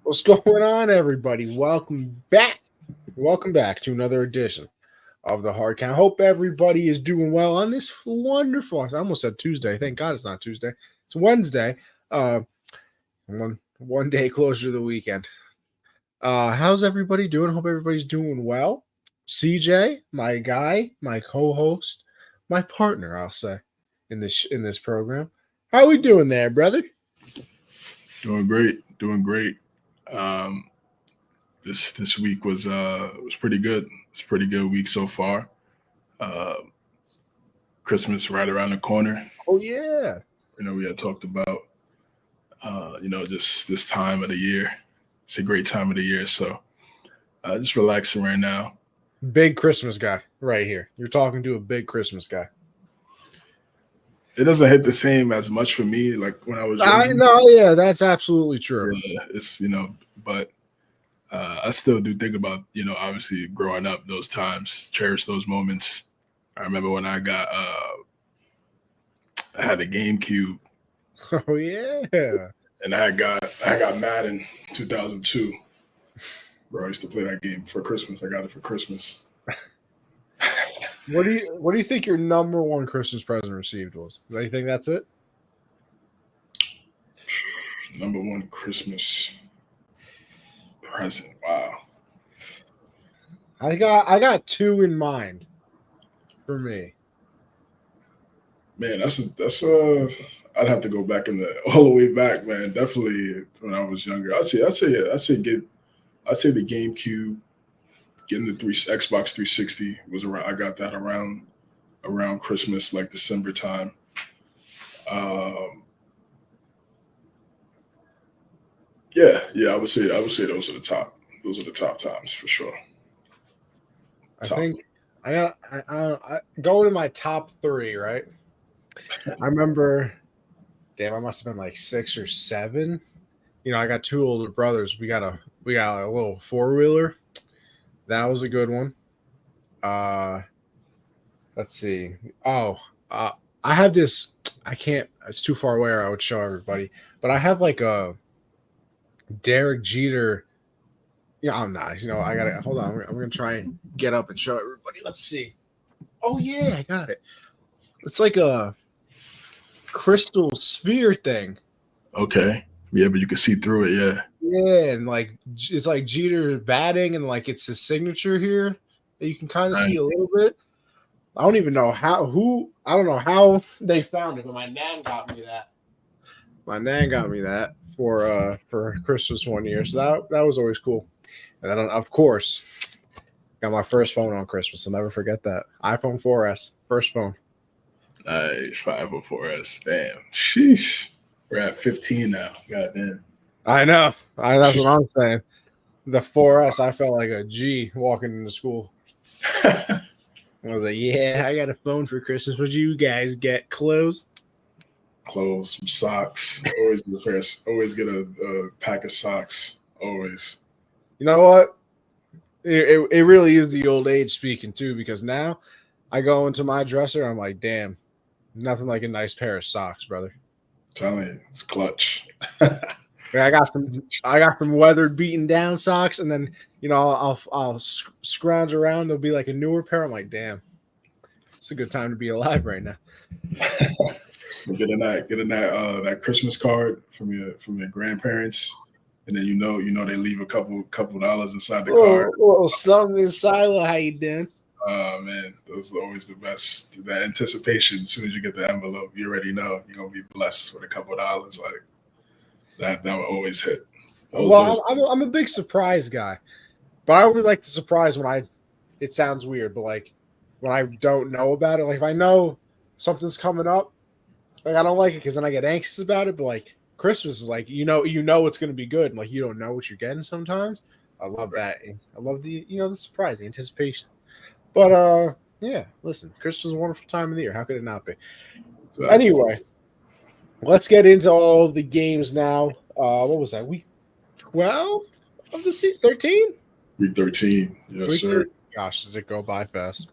What's going on, everybody? Welcome back. Welcome back to another edition of the Hard Count. Hope everybody is doing well on this wonderful. I almost said Tuesday. Thank God it's not Tuesday. It's Wednesday. One day closer to the weekend. How's everybody doing? Hope everybody's doing well. CJ, my guy, my co-host, my partner, I'll say, in this program. How we doing there, brother? Doing great. This week was pretty good. It's a pretty good week so far. Christmas right around the corner. Oh yeah. We had talked about just this time of the year. It's a great time of the year, so just relaxing right now. Big Christmas guy right here. You're talking to a big Christmas guy. It doesn't hit the same as much for me like when I was younger. I know, yeah, that's absolutely true. Yeah, it's but I still do think about, obviously growing up, those times, cherish those moments. I remember when I had a GameCube. Oh yeah. And I got mad in 2002. Bro, I used to play that game for Christmas. I got it for Christmas. What do you think your number one Christmas present received was? Do you think that's it? Number one Christmas present. Wow. I got two in mind for me. Man, that's I'd have to go back all the way back, man. Definitely when I was younger. I'd say the GameCube, getting the Xbox 360 was around. I got that around Christmas, like December time. Yeah, I would say those are the top. Those are the top times for sure. I think I going to my top three, right? I remember, damn, I must have been like 6 or 7. I got two older brothers. We got a little 4-wheeler. That was a good one. Let's see. I have this. I can't. It's too far away, or I would show everybody. But I have like a Derek Jeter. I'm not. I gotta hold on. I'm gonna try and get up and show everybody. Let's see. Oh yeah, I got it. It's like a crystal sphere thing. Okay. Yeah, but you can see through it. Yeah. Yeah, and like it's like Jeter batting, and like it's his signature here that you can kind of see a little bit. I don't even know how they found it, but my nan got me that. My nan got me that for Christmas one year, so that was always cool. And then of course, got my first phone on Christmas. I'll never forget that. iPhone 4S, first phone. Nice, 504S. Damn, sheesh. We're at 15 now. Goddamn. I know. That's what I'm saying. The 4S, I felt like a G walking into school. I was like, yeah, I got a phone for Christmas. What'd you guys get? Clothes, some socks. Always get a pack of socks. Always. You know what? It really is the old age speaking too, because now I go into my dresser, I'm like, damn, nothing like a nice pair of socks, brother. I'm telling you, it's clutch. I got some weathered, beaten down socks, and then I'll scrounge around. There'll be like a newer pair. I'm like, damn, it's a good time to be alive right now. Get that Christmas card from your grandparents, and then they leave a couple dollars inside the card. Oh, something inside. How you doing? Oh man, those are always the best. That anticipation. As soon as you get the envelope, you already know you're gonna be blessed with a couple of dollars. Like that would always hit. I'm a big surprise guy, but I only like to surprise when it sounds weird, but like when I don't know about it. Like if I know something's coming up, like I don't like it because then I get anxious about it. But like Christmas is like you know it's gonna be good, and like you don't know what you're getting sometimes. I love that. I love the the surprise, the anticipation. But yeah, listen, Christmas is a wonderful time of the year. How could it not be? Exactly. Anyway, let's get into all of the games now. What was that? Week 12 of the season? 13? Week 13. Yes, sir. Gosh, does it go by fast?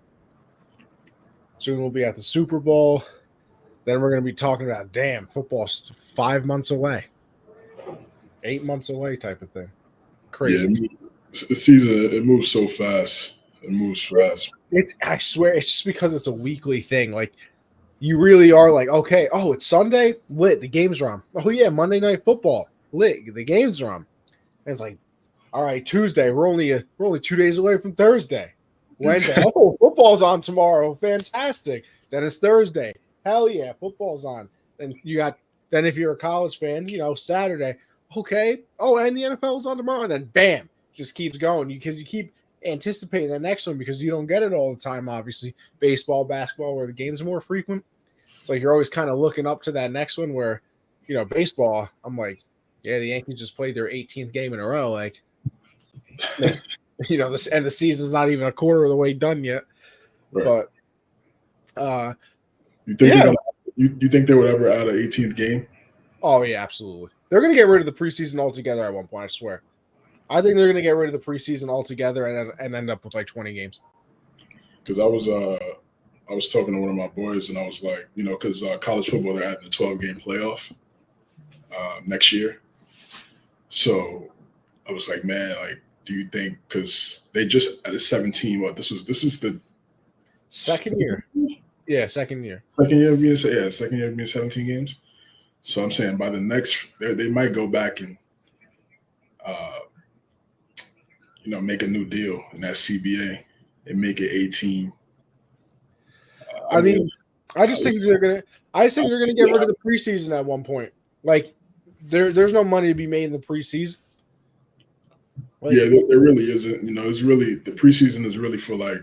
Soon we'll be at the Super Bowl. Then we're going to be talking about, damn, football's 5 months away. 8 months away type of thing. Crazy. The season, it moves so fast. It moves fast. I swear, it's just because it's a weekly thing. Like, you really are like, okay, oh, it's Sunday, lit, the game's on. Oh yeah, Monday Night Football, lit, the game's on. And it's like, all right, Tuesday, we're only 2 days away from Thursday. Wednesday, oh, football's on tomorrow, fantastic. Then it's Thursday, hell yeah, football's on. Then if you're a college fan, Saturday, okay, oh, and the NFL's on tomorrow. And then bam, just keeps going because you keep anticipating the next one because you don't get it all the time. Obviously, baseball, basketball, where the games are more frequent. So you're always kind of looking up to that next one. Where, baseball, I'm like, yeah, the Yankees just played their 18th game in a row. Like, this, and the season's not even a quarter of the way done yet. Right. But you think you think they would ever add an 18th game? Oh yeah, absolutely. They're going to get rid of the preseason altogether at one point. I swear. I think they're going to get rid of the preseason altogether and end up with like 20 games. Because I was talking to one of my boys and I was like, because college football, they're adding a 12-game playoff next year. So I was like, man, like, do you think, because they just added 17, this is the second year. Yeah, second year. Second year being 17 games. So I'm saying by the next, they might go back and make a new deal in that CBA and make it 18. I just think they're gonna get rid of the preseason at one point. Like, there's no money to be made in the preseason. Like, yeah, there really isn't. It's really, the preseason is really for like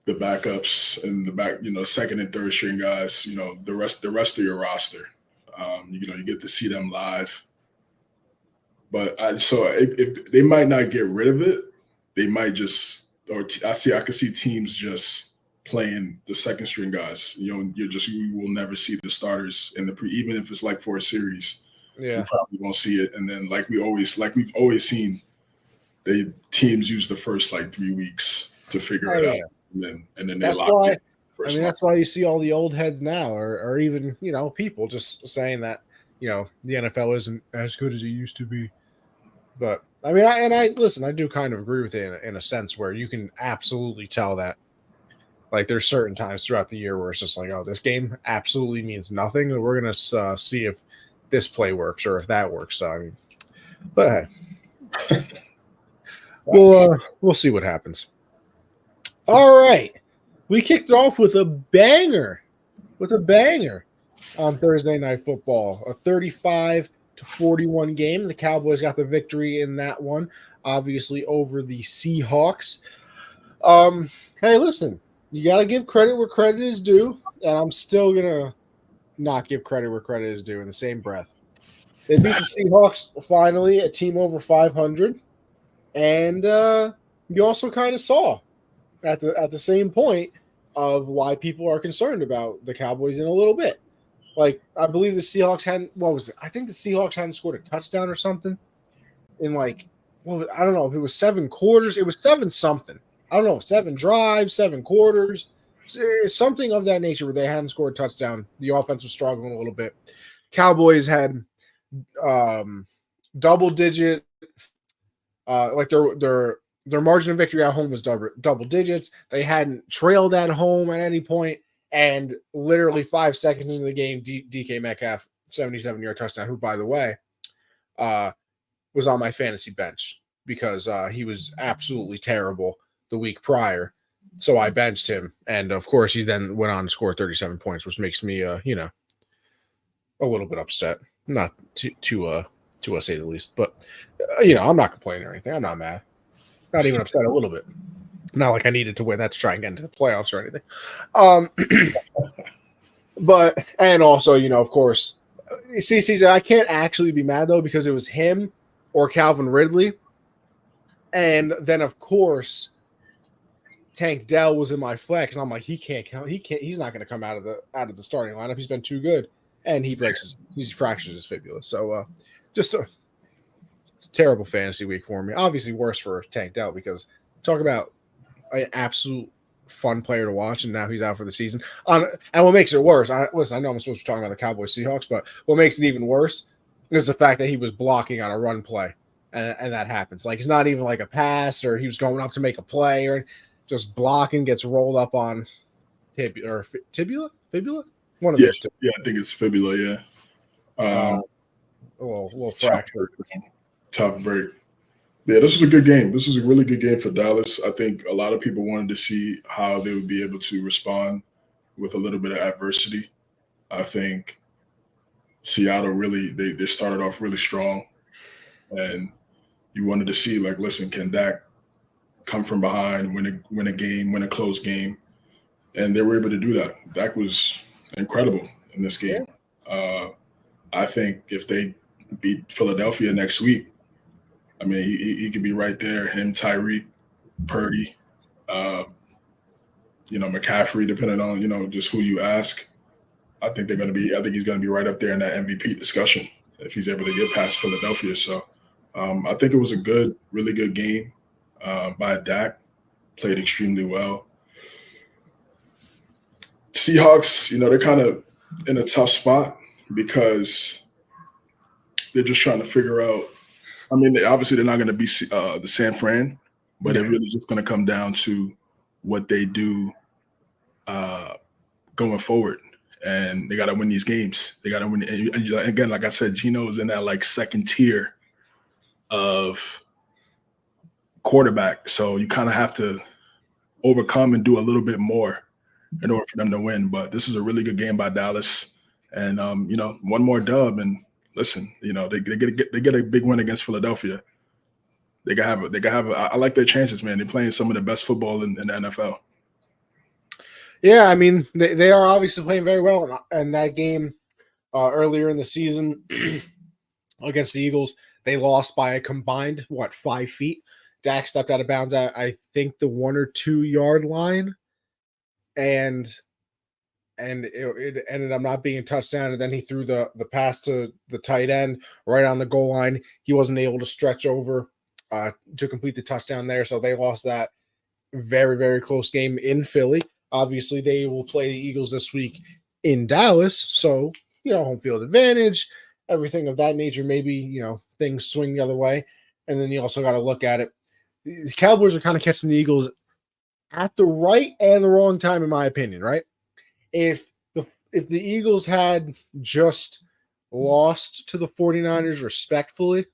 the backups and the second and third string guys. The rest of your roster. You get to see them live. But if they might not get rid of it, they might just, I could see teams just playing the second string guys. You will never see the starters in even if it's like for a series. Yeah, you probably won't see it. And then we've always seen, the teams use the first like 3 weeks to figure it out, and then they lock it. That's why you see all the old heads now, or even people just saying that the NFL isn't as good as it used to be. But I listen, I do kind of agree with it in a sense where you can absolutely tell that, like, there's certain times throughout the year where it's just like, oh, this game absolutely means nothing, and we're gonna see if this play works or if that works. So but hey, we'll see what happens. All right, we kicked off with a banger on Thursday Night Football, a 35-41 game. The Cowboys got the victory in that one, obviously over the Seahawks. Hey, listen, you got to give credit where credit is due, and I'm still gonna not give credit where credit is due in the same breath. They beat the Seahawks finally, a team over 500, and you also kind of saw at the same point of why people are concerned about the Cowboys in a little bit. Like, I believe the Seahawks hadn't, what was it? I think the Seahawks hadn't scored a touchdown or something in I don't know if it was 7 quarters. It was 7 something. I don't know, 7 drives, 7 quarters, something of that nature where they hadn't scored a touchdown. The offense was struggling a little bit. Cowboys had double digit, like their margin of victory at home was double digits. They hadn't trailed at home at any point. And literally 5 seconds into the game, DK Metcalf, 77-yard touchdown, who, by the way, was on my fantasy bench because he was absolutely terrible the week prior. So I benched him. And, of course, he then went on to score 37 points, which makes me, a little bit upset. Not to say the least. But, I'm not complaining or anything. I'm not mad. Not even upset a little bit. Not like I needed to win that to try and get into the playoffs or anything. But, and also, of course, see, CJ, I can't actually be mad, though, because it was him or Calvin Ridley. And then, of course, Tank Dell was in my flex, and I'm like, he's not going to come out of the starting lineup. He's been too good. And he fractures his fibula. So, it's a terrible fantasy week for me. Obviously, worse for Tank Dell because talk about an absolute fun player to watch, and now he's out for the season. And what makes it worse, I know I'm supposed to be talking about the Cowboys Seahawks, but what makes it even worse is the fact that he was blocking on a run play and that happens. Like it's not even like a pass or he was going up to make a play or just blocking, gets rolled up on fibula, one of Yeah, those two. yeah, I think it's fibula. Yeah, A little tough fracture. break. Tough break. Yeah, this was a good game. This was a really good game for Dallas. I think a lot of people wanted to see how they would be able to respond with a little bit of adversity. I think Seattle really they started off really strong, and you wanted to see like, listen, can Dak come from behind, win a game, win a close game, and they were able to do that. Dak was incredible in this game. Uh, I think if they beat Philadelphia next week, I mean, he could be right there. Him, Tyreek, Purdy, uh, McCaffrey, depending on just who you ask. I think they're going to be. I think he's going to be right up there in that MVP discussion if he's able to get past Philadelphia. So I think it was a really good game by Dak. Played extremely well. Seahawks, they're kind of in a tough spot because they're just trying to figure out. I mean, obviously they're not going to be the San Fran, but it really just going to come down to what they do going forward. And they got to win these games. They got to win. And again, like I said, Geno is in that like second tier of quarterback. So you kind of have to overcome and do a little bit more in order for them to win. But this is a really good game by Dallas. And, one more dub. And listen, they get a big win against Philadelphia. They can have. I like their chances, man. They're playing some of the best football in the NFL. Yeah, I mean, they are obviously playing very well. And that game earlier in the season against the Eagles, they lost by a combined, 5 feet. Dak stepped out of bounds at, I think, the 1 or 2 yard line. And it ended up not being a touchdown. And then he threw the pass to the tight end right on the goal line. He wasn't able to stretch over to complete the touchdown there. So they lost that very, very close game in Philly. Obviously, they will play the Eagles this week in Dallas. So, home field advantage, everything of that nature. Maybe, things swing the other way. And then you also got to look at it. The Cowboys are kind of catching the Eagles at the right and the wrong time, in my opinion, right? If the Eagles had just lost to the 49ers respectfully,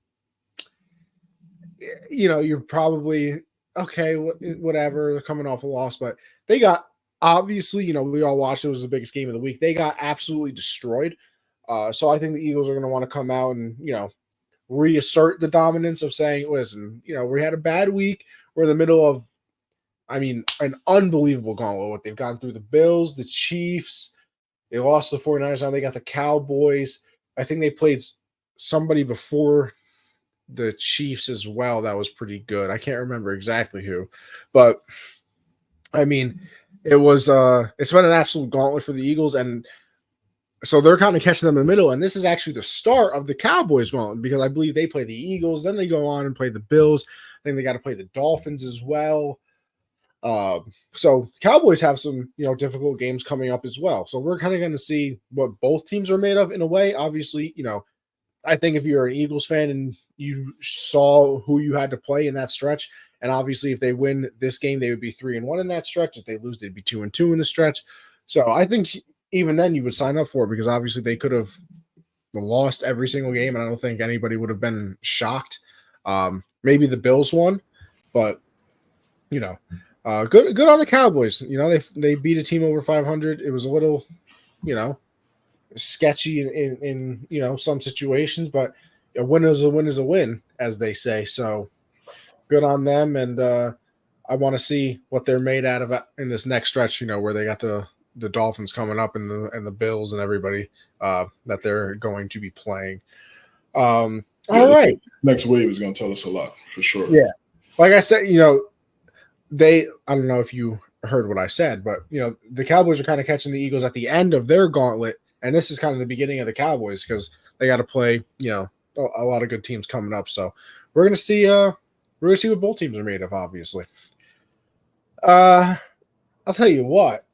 you're probably, okay, whatever, they're coming off a loss, but they got, obviously, we all watched, it was the biggest game of the week. They got absolutely destroyed. So I think the Eagles are going to want to come out and, reassert the dominance of saying, listen, we had a bad week. We're in the middle of, an unbelievable gauntlet. What they've gone through the Bills, the Chiefs, they lost the 49ers. Now they got the Cowboys. I think they played somebody before the Chiefs as well. That was pretty good. I can't remember exactly who, but it was it's been an absolute gauntlet for the Eagles, and so they're kind of catching them in the middle. And this is actually the start of the Cowboys gauntlet because I believe they play the Eagles, then they go on and play the Bills. I think they got to play the Dolphins as well. So Cowboys have some difficult games coming up as well. So we're kind of going to see what both teams are made of in a way. Obviously, I think if you're an Eagles fan and you saw who you had to play in that stretch, and obviously if they win this game, they would be 3-1 in that stretch. If they lose, they'd be 2-2 in the stretch. So I think even then you would sign up for it because obviously they could have lost every single game, and I don't think anybody would have been shocked. Maybe the Bills won, but good on the Cowboys. They beat a team over 500. It was a little, sketchy in some situations, but a win is a win is a win, as they say. So good on them, and I want to see what they're made out of in this next stretch. Where they got the Dolphins coming up and the Bills and everybody that they're going to be playing. All right, next wave is going to tell us a lot for sure. Yeah, like I said, I don't know if you heard what I said, but the Cowboys are kind of catching the Eagles at the end of their gauntlet, and this is kind of the beginning of the Cowboys because they got to play a lot of good teams coming up. So we're gonna see what both teams are made of. Obviously, I'll tell you what.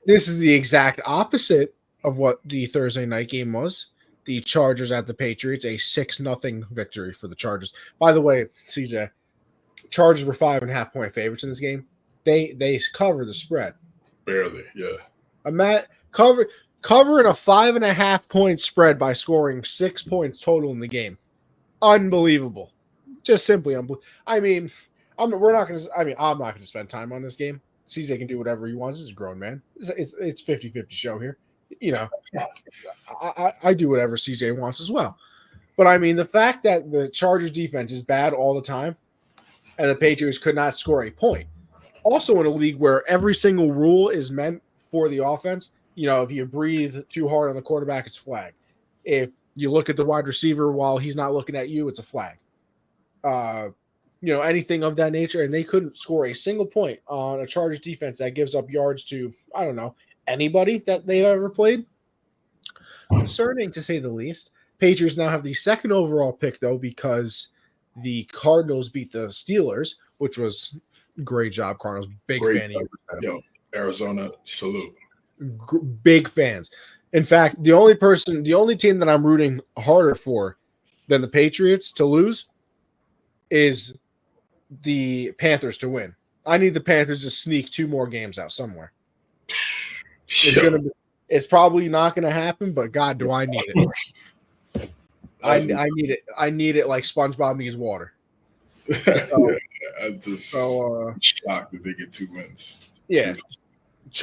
This is the exact opposite of what the Thursday night game was. the Chargers at the Patriots, a 6-0 victory for the Chargers. By the way, CJ, Chargers were 5.5-point favorites in this game. They covered the spread. Barely, yeah. I'm at covering a 5.5-point spread by scoring 6 points total in the game. Unbelievable. Just simply unbelievable. I mean, I'm not going to spend time on this game. CJ can do whatever he wants. He's a grown man. It's 50-50 show here. You know, I do whatever CJ wants as well. But I mean, the fact that the Chargers defense is bad all the time and the Patriots could not score a point. Also in a league where every single rule is meant for the offense. You know, if you breathe too hard on the quarterback, it's a flag. If you look at the wide receiver while he's not looking at you, it's a flag. You know, anything of that nature. And they couldn't score a single point on a Chargers defense that gives up yards to, I don't know, anybody that they've ever played. Concerning, to say the least. Patriots now have the second overall pick, though, because the Cardinals beat the Steelers, which was great job, Cardinals. Great fan of you. Yo, Arizona, salute. Big fans. In fact, the only team that I'm rooting harder for than the Patriots to lose is the Panthers to win. I need the Panthers to sneak 2 more games out somewhere. It's probably not going to happen, but God, do I need it. I need it. I need it like SpongeBob needs water. I'm just shocked that they get 2 wins. Yeah.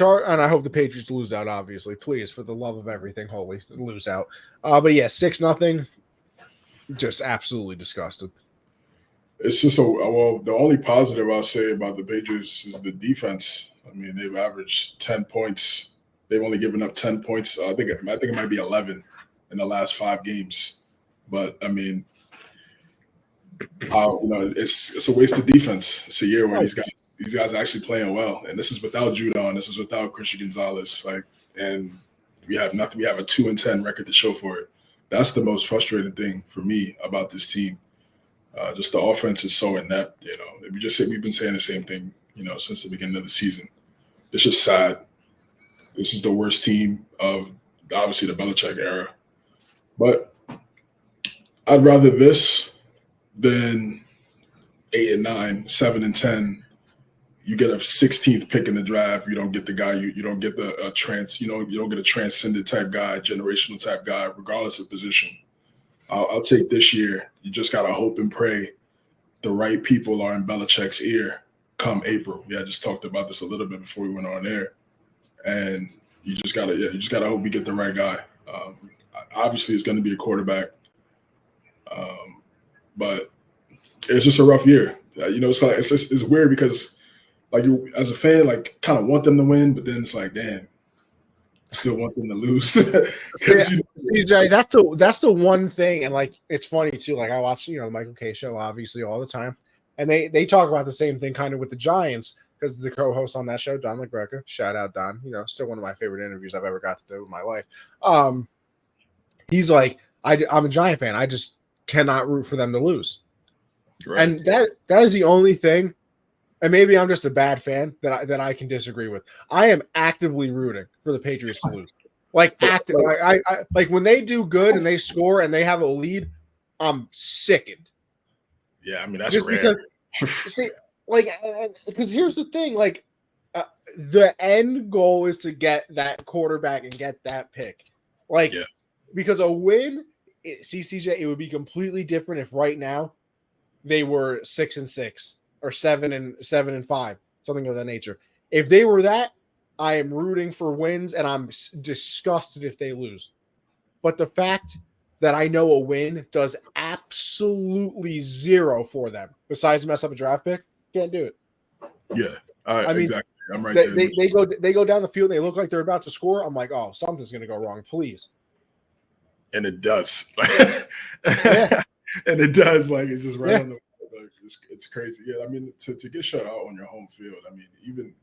And I hope the Patriots lose out, obviously. Please, for the love of everything, holy, lose out. But yeah, 6-0. Just absolutely disgusted. It's just the only positive I'll say about the Patriots is the defense. I mean, they've averaged 10 points. They've only given up 10 points. I think it might be 11 in the last 5 games. But I mean, it's a waste of defense. It's a year where these guys are actually playing well, and this is without Judon. This is without Christian Gonzalez. And we have nothing. We have a 2-10 record to show for it. That's the most frustrating thing for me about this team. Just the offense is so inept. You know, we've been saying the same thing, you know, since the beginning of the season. It's just sad. This is the worst team of obviously the Belichick era. But I'd rather this than 8-9, 7-10. You get a 16th pick in the draft. You don't get the guy. You don't get you don't get a transcendent type guy, generational type guy, regardless of position. I'll take this year. You just gotta hope and pray the right people are in Belichick's ear come April. Yeah, I just talked about this a little bit before we went on air, and you just gotta hope we get the right guy. Obviously, it's going to be a quarterback, but it's just a rough year. You know, it's weird because like you as a fan, like kind of want them to win, but then it's like, damn, still want them to lose. CJ, that's the one thing, and like it's funny too. Like I watch, the Michael K show obviously all the time, and they talk about the same thing kind of with the Giants because the co-host on that show, Don LaGreca, shout out Don, still one of my favorite interviews I've ever got to do in my life. He's like, I'm a Giant fan. I just cannot root for them to lose, right. And that is the only thing. And maybe I'm just a bad fan that I can disagree with. I am actively rooting for the Patriots to lose. Like active, I like when they do good and they score and they have a lead, I'm sickened. Yeah, I mean that's just rare. Because here's the thing, the end goal is to get that quarterback and get that pick. Because a win, CJ, it would be completely different if right now they were 6-6. Or 7-5, something of that nature. If they were that, I am rooting for wins, and I'm disgusted if they lose. But the fact that I know a win does absolutely zero for them, besides mess up a draft pick, can't do it. Yeah, I mean, exactly. I'm right there. They go down the field, and they look like they're about to score. I'm like, oh, something's going to go wrong, please. And it does. Yeah. And it does. It's just right on the. It's crazy. Yeah, I mean, to get shut out on your home field, I mean, even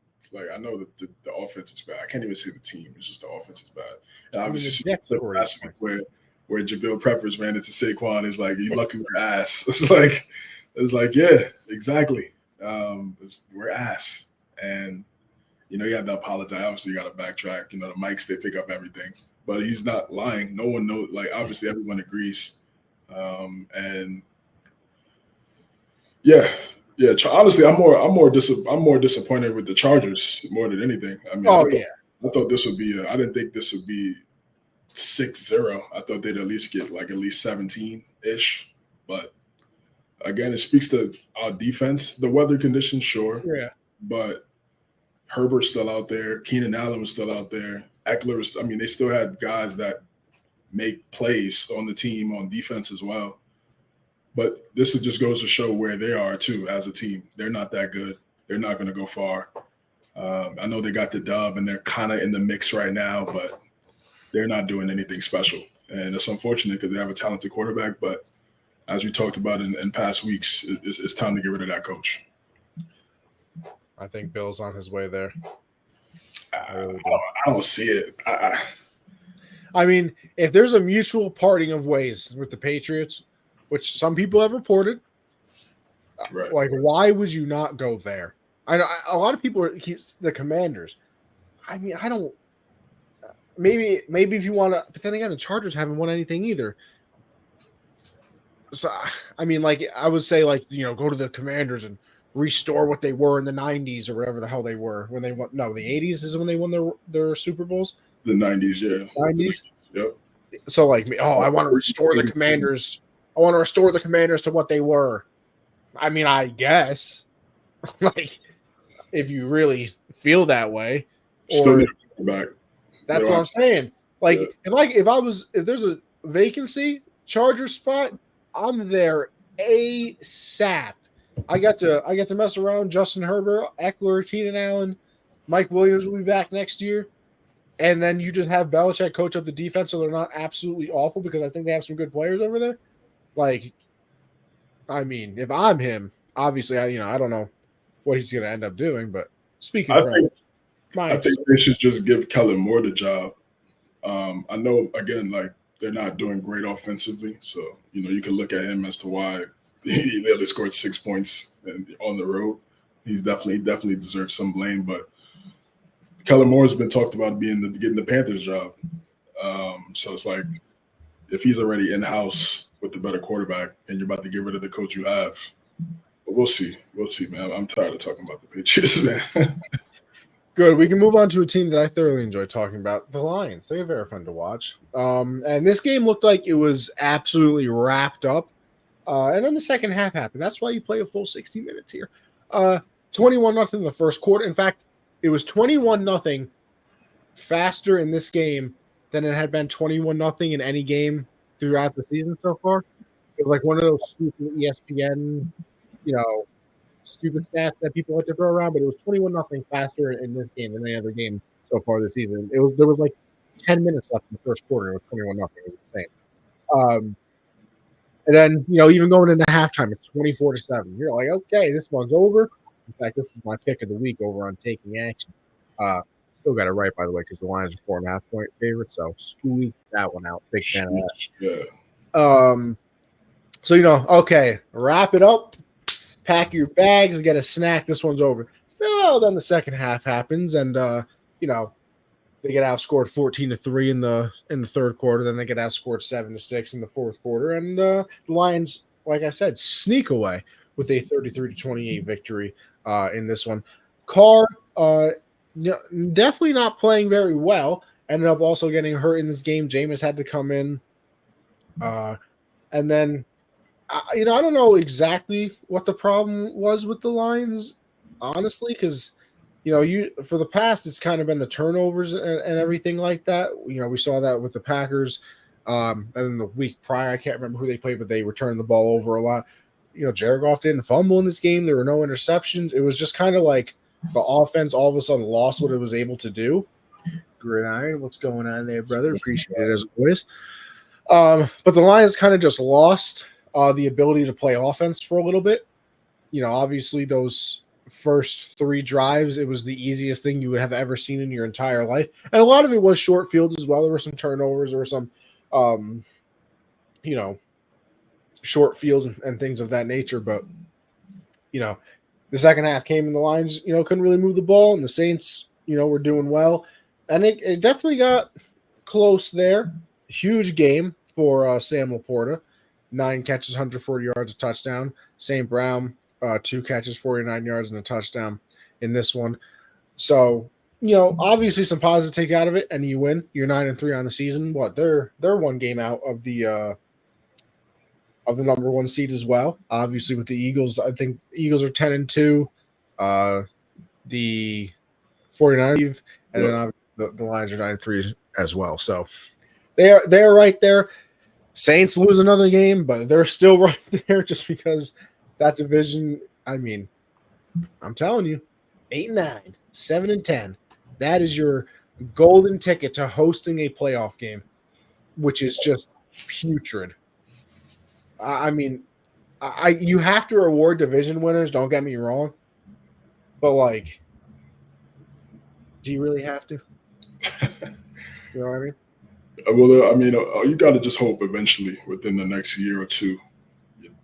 I know that the offense is bad. I can't even say the team. It's just the offense is bad. And obviously, last week where Jabril Peppers ran into Saquon is like, you lucky we're ass. It's like, yeah, exactly. We're ass. And, you have to apologize. Obviously, you got to backtrack. The mics, they pick up everything. but he's not lying. No one knows. Like obviously, everyone agrees. And yeah, yeah. Honestly, I'm more disappointed with the Chargers more than anything. I mean, Oh yeah. I thought this would be. I didn't think this would be 6-0. I thought they'd at least get like at least 17 ish. But again, it speaks to our defense. The weather conditions, sure, Yeah. but Herbert's still out there. Keenan Allen was still out there. Eckler was. I mean, they still had guys that make plays on the team on defense as well. But this just goes to show where they are too as a team. They're not that good. They're not going to go far. I know they got the dub and they're kind of in the mix right now, but they're not doing anything special. And it's unfortunate because they have a talented quarterback. But as we talked about in past weeks, it's time to get rid of that coach. I think Bill's on his way there. I don't see it. I mean, if there's a mutual parting of ways with the Patriots, which some people have reported, right. Like, why would you not go there? I know a lot of people keep the Commanders. I mean, I don't. Maybe if you want to, but then again, the Chargers haven't won anything either. So, I mean, like I would say, like go to the Commanders and restore what they were in the '90s or whatever the hell they were when they won. No, the '80s is when they won their Super Bowls. The '90s, yeah. '90s. Yep. So, like, I want to restore the Commanders. I want to restore the Commanders to what they were. I mean, I guess, like, if you really feel that way, Still need to come back. That's what I'm saying. Like, if there's a vacancy, Charger spot, I'm there ASAP. I got to mess around. Justin Herbert, Eckler, Keenan Allen, Mike Williams will be back next year. And then you just have Belichick coach up the defense so they're not absolutely awful because I think they have some good players over there. Like, I mean, if I'm him, obviously, I don't know what he's going to end up doing. But speaking, I think they should just give Kellen Moore the job. I know, again, like they're not doing great offensively, so you can look at him as to why he nearly scored 6 points on the road. He definitely deserves some blame, but Kellen Moore has been talked about getting the Panthers job. So it's like if he's already in house with the better quarterback, and you're about to get rid of the coach you have, but we'll see. We'll see, man. I'm tired of talking about the Patriots, man. Good. We can move on to a team that I thoroughly enjoy talking about, the Lions. They're very fun to watch. And this game looked like it was absolutely wrapped up. And then the second half happened. That's why you play a full 60 minutes here. 21-0 in the first quarter. In fact, it was 21-0 faster in this game than it had been 21-0 in any game throughout the season so far. It was like one of those stupid ESPN, stupid stats that people like to throw around, but it was 21-0 faster in this game than any other game so far this season. There was like 10 minutes left in the first quarter. It was 21-0. It was insane. And then even going into halftime, it's 24-7. You're like, okay, this one's over. In fact, this was my pick of the week over on Taking Action. Still got it right, by the way, because the Lions are 4.5 point favorite. So squeak that one out. Big fan of that. Yeah. So okay, wrap it up. Pack your bags, get a snack. This one's over. Well, then the second half happens, and they get outscored 14-3 in the third quarter. Then they get outscored 7-6 in the fourth quarter, and the Lions, like I said, sneak away with a 33-28 victory in this one. Carr, definitely not playing very well. Ended up also getting hurt in this game. Jameis had to come in, and then. I don't know exactly what the problem was with the Lions, honestly, because for the past it's kind of been the turnovers and everything like that. We saw that with the Packers, and then the week prior, I can't remember who they played, but they returned the ball over a lot. Jared Goff didn't fumble in this game. There were no interceptions. It was just kind of like the offense all of a sudden lost what it was able to do. Gridiron, what's going on there, brother? Appreciate it as always. But the Lions kind of just lost the ability to play offense for a little bit. Obviously those first 3 drives, it was the easiest thing you would have ever seen in your entire life. And a lot of it was short fields as well. There were some turnovers, there were some, short fields and things of that nature. But, the second half came and the Lions, couldn't really move the ball, and the Saints, were doing well. And it definitely got close there. Huge game for Sam Laporta. 9 catches, 140 yards, a touchdown. St. Brown, 2 catches, 49 yards, and a touchdown in this one. So, obviously some positive take out of it, and you win. You're 9-3 on the season. What? They're 1 game out of the number 1 seed as well. Obviously, with the Eagles, I think the Eagles are 10-2. The 49ers, and then the Lions are 9-3 as well. So they're right there. Saints lose another game, but they're still right there just because that division. I mean, I'm telling you, 8-9, 7-10. That is your golden ticket to hosting a playoff game, which is just putrid. I mean, you have to reward division winners. Don't get me wrong, but do you really have to? You know what I mean? Well, you got to just hope eventually within the next year or two,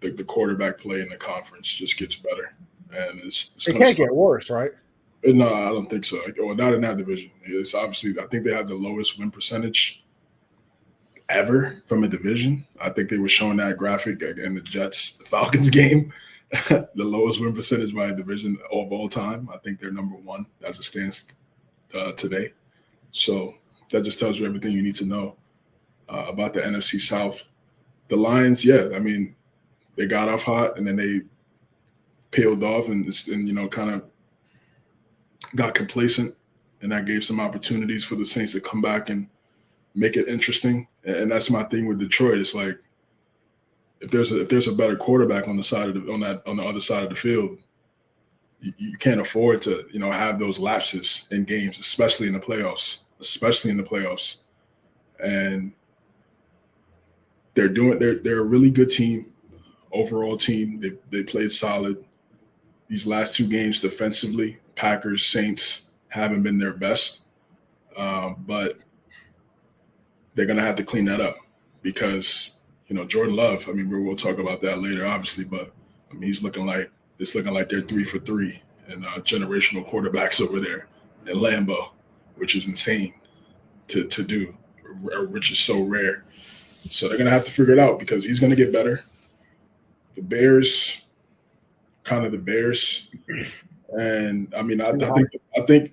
the quarterback play in the conference just gets better, and it can't get worse, right? No, I don't think so. Not in that division. It's obviously, I think they have the lowest win percentage ever from a division. I think they were showing that graphic in the Jets-Falcons game. The lowest win percentage by a division of all time. I think they're number 1 as it stands today. So that just tells you everything you need to know about the NFC South. The Lions, they got off hot and then they peeled off and kind of got complacent, and that gave some opportunities for the Saints to come back and make it interesting. And that's my thing with Detroit. It's like if there's a better quarterback on the other side of the field, you can't afford to have those lapses in games, especially in the playoffs. And they're a really good team, overall team. They played solid. These last 2 games defensively, Packers, Saints haven't been their best, but they're going to have to clean that up because, Jordan Love, we'll talk about that later, obviously, but it's looking like they're 3 for 3 and generational quarterbacks over there in Lambeau, which is insane to do, which is so rare. So they're going to have to figure it out because he's going to get better. The Bears, and I think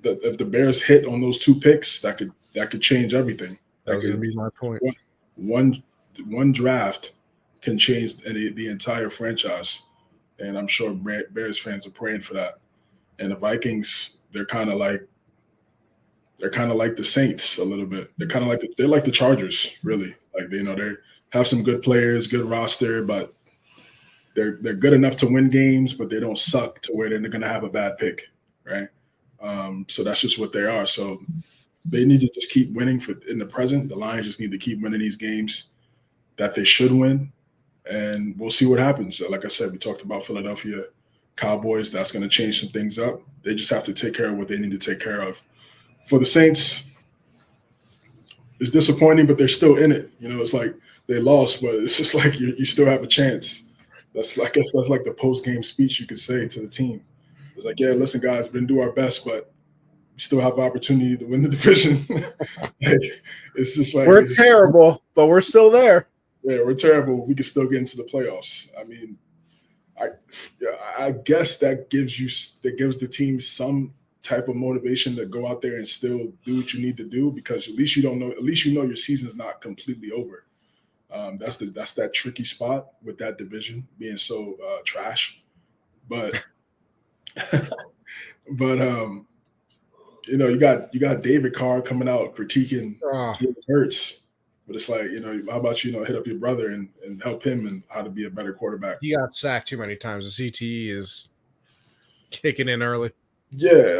that if the Bears hit on those 2 picks, that could change everything. That was going to be my point. One draft can change the entire franchise, and I'm sure Bears fans are praying for that. And the Vikings, they're kind of like the Saints a little bit. They're like the Chargers, really. They have some good players, good roster, but they're good enough to win games, but they don't suck to where they're going to have a bad pick, right? So that's just what they are. So they need to just keep winning in the present. The Lions just need to keep winning these games that they should win, and we'll see what happens. Like I said, we talked about Philadelphia Cowboys. That's going to change some things up. They just have to take care of what they need to take care of. For the Saints, it's disappointing, but they're still in it. It's like they lost, but it's just like you still have a chance. I guess that's like the post-game speech you could say to the team. It's like, yeah, listen, guys, we're going to do our best, but we still have opportunity to win the division. It's just like we're terrible, but we're still there. Yeah, we're terrible. We can still get into the playoffs. I guess that gives the team some type of motivation to go out there and still do what you need to do, because at least you know your season's not completely over. That's that tricky spot with that division being so trash. But you got David Carr coming out critiquing Hurts. But it's like, how about hit up your brother and help him and how to be a better quarterback. He got sacked too many times. The CTE is kicking in early. Yeah,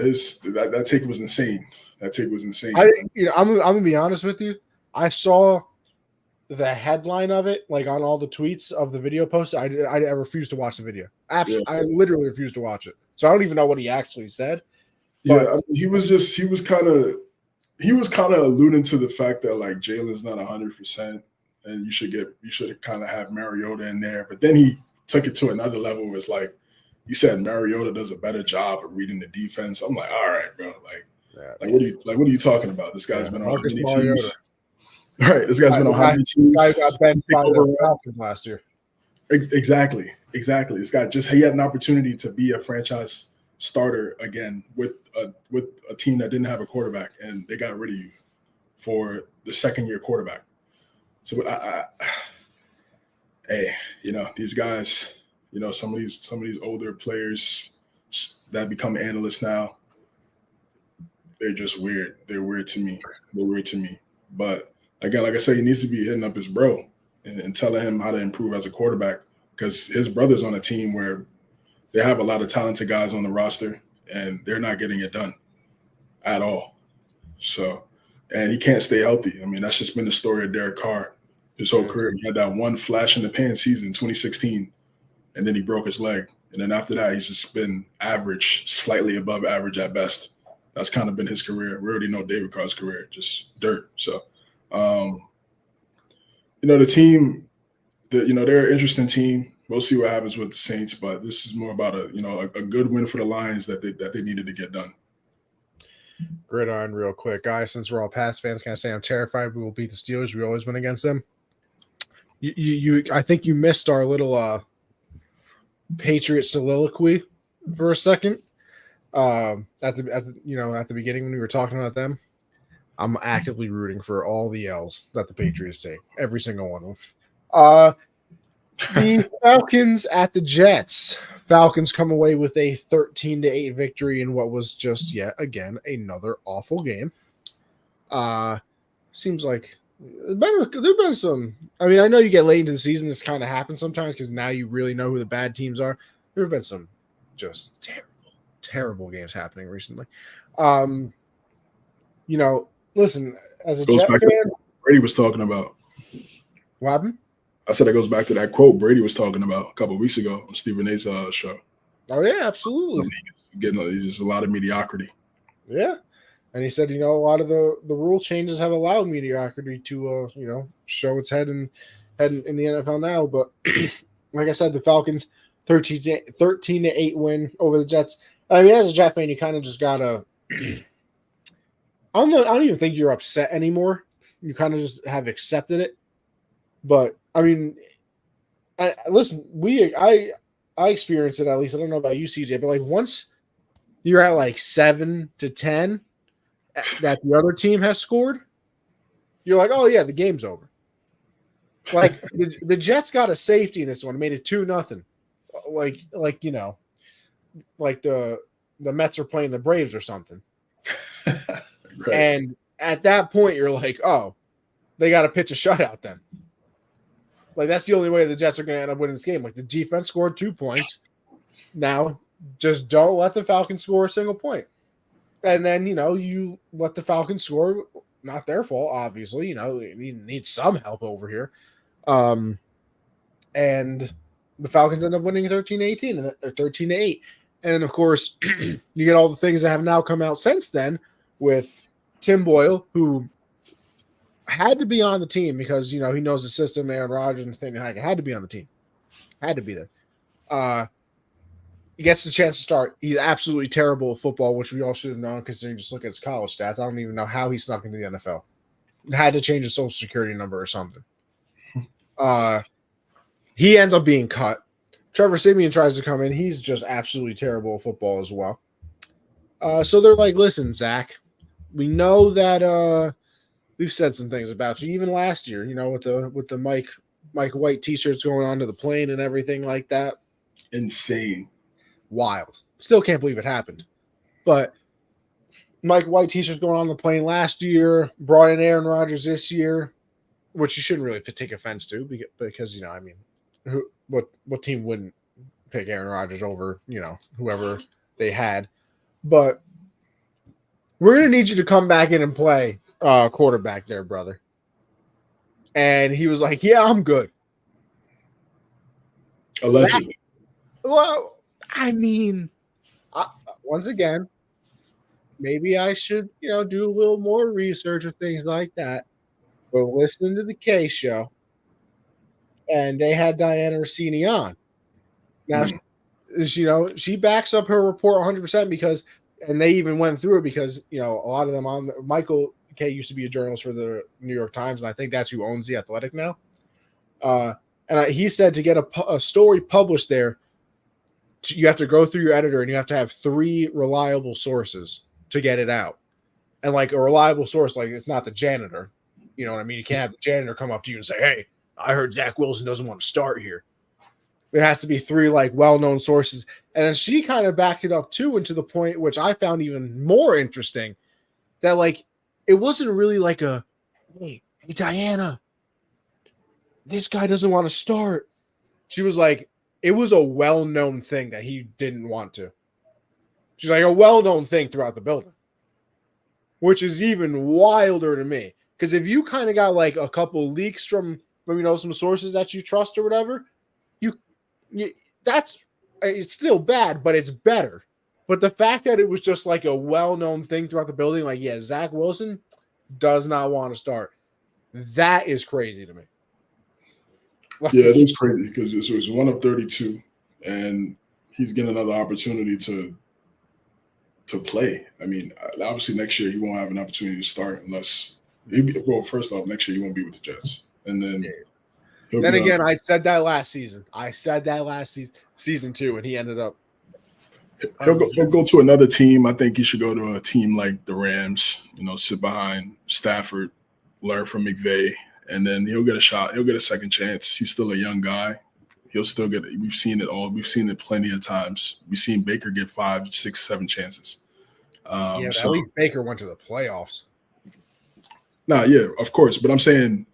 his that take was insane. That take was insane. I'm gonna be honest with you. I saw the headline of it, on all the tweets of the video post. I refused to watch the video. Absolutely, yeah. I literally refused to watch it. So I don't even know what he actually said. Yeah, he was kind of alluding to the fact that Jalen's not 100%, and you should kind of have Mariota in there. But then he took it to another level. Where it's like he said Mariota does a better job of reading the defense. I'm like, all right, bro. Yeah. What are you talking about? This guy's been on how Marcus many Mariota. teams? Right. This guy's been on how many teams? Guy got benched by Over the Falcons last year. Exactly. This guy he had an opportunity to be a franchise starter again with a team that didn't have a quarterback, and they got rid of you for the second-year quarterback. So, hey, these guys, some of these older players that become analysts now, they're just weird. They're weird to me. But again, like I said, he needs to be hitting up his bro and telling him how to improve as a quarterback, because his brother's on a team where they have a lot of talented guys on the roster, and they're not getting it done at all. So, and he can't stay healthy. I mean, that's just been the story of Derek Carr his whole career. He had that one flash in the pan season in 2016, and then he broke his leg. And then after that, he's just been average, slightly above average at best. That's kind of been his career. We already know David Carr's career, just dirt. So, the team, they're an interesting team. We'll see what happens with the Saints, but this is more about a good win for the Lions that they needed to get done. Gridiron, real quick, guys. Since we're all Pats fans, can I say I'm terrified we will beat the Steelers? We always win against them. I think you missed our little Patriot soliloquy for a second. At the beginning when we were talking about them, I'm actively rooting for all the L's that the Patriots take, every single one of them. The Falcons at the Jets. Falcons come away with a 13-8 victory in what was just yet again another awful game. Seems like there've been some. I mean, I know you get late into the season. This kind of happens sometimes because now you really know who the bad teams are. There have been some just terrible games happening recently. Listen, as a Jet fan, Brady was talking about. What happened? I said it goes back to that quote Brady was talking about a couple of weeks ago on Stephen A's show. Oh yeah, absolutely. Getting just a lot of mediocrity. Yeah, and he said, a lot of the rule changes have allowed mediocrity to show its head in the NFL now. But like I said, the Falcons 13-8 win over the Jets. I mean, as a Jet fan, you kind of just gotta. I don't even think you're upset anymore. You kind of just have accepted it. But I mean, I experienced it, at least. I don't know about you, CJ, but like once you're at like 7-10 that the other team has scored, you're like, oh yeah, the game's over. Like the Jets got a safety in this one, made it 2-0. Like the Mets are playing the Braves or something. Right. And at that point, you're like, oh, they got to pitch a shutout then. Like, that's the only way the Jets are going to end up winning this game. Like, the defense scored 2 points. Now, just don't let the Falcons score a single point. And then, you let the Falcons score. Not their fault, obviously. You need some help over here. And the Falcons end up winning 13-18 or 13-8. And then, of course, you get all the things that have now come out since then with Tim Boyle, who had to be on the team because, he knows the system, Aaron Rodgers and thing had to be on the team. Had to be there. He gets the chance to start. He's absolutely terrible at football, which we all should have known considering just look at his college stats. I don't even know how he snuck into the NFL. Had to change his social security number or something. He ends up being cut. Trevor Siemian tries to come in. He's just absolutely terrible at football as well. So they're like, listen, Zach, we know that we've said some things about you, even last year, with the Mike White t-shirts going onto the plane and everything like that. Insane. Wild. Still can't believe it happened. But Mike White t-shirts going on the plane last year, brought in Aaron Rodgers this year, which you shouldn't really take offense to because what team wouldn't pick Aaron Rodgers over, whoever they had. But we're going to need you to come back in and play quarterback there, brother. And he was like, yeah, I'm good. Allegedly. Well, I mean, once again, maybe I should, do a little more research or things like that. But listening to the K show, and they had Diana Rossini on. Now, she backs up her report 100% because and they even went through it because a lot of them Michael K used to be a journalist for the New York Times, and I think that's who owns the Athletic now. He said to get a story published there, you have to go through your editor and you have to have 3 reliable sources to get it out. And like a reliable source, like it's not the janitor. You know what I mean? You can't have the janitor come up to you and say, "Hey, I heard Zach Wilson doesn't want to start here." It has to be 3 like well-known sources. And then she kind of backed it up too, and to the point which I found even more interesting, that like it wasn't really like a hey Diana, this guy doesn't want to start. She was like, it was a well-known thing that he didn't want to. She's like a well-known thing throughout the building, which is even wilder to me. Because if you kind of got like a couple leaks from some sources that you trust or whatever, you that's it's still bad, but it's better. But the fact that it was just like a well-known thing throughout the building, like, yeah, Zach Wilson does not want to start. That is crazy to me. Yeah, it is crazy because it was 1 of 32, and he's getting another opportunity to play. I mean, obviously next year he won't have an opportunity to start unless first off, next year he won't be with the Jets, and then. Then again, I said that last season. Season 2, and he ended up. He'll go to another team. I think he should go to a team like the Rams. Sit behind Stafford, learn from McVay, and then he'll get a shot. He'll get a second chance. He's still a young guy. He'll still get it. We've seen it all. We've seen it plenty of times. We've seen Baker get 5, 6, 7 chances. At least Baker went to the playoffs. Yeah, of course. But I'm saying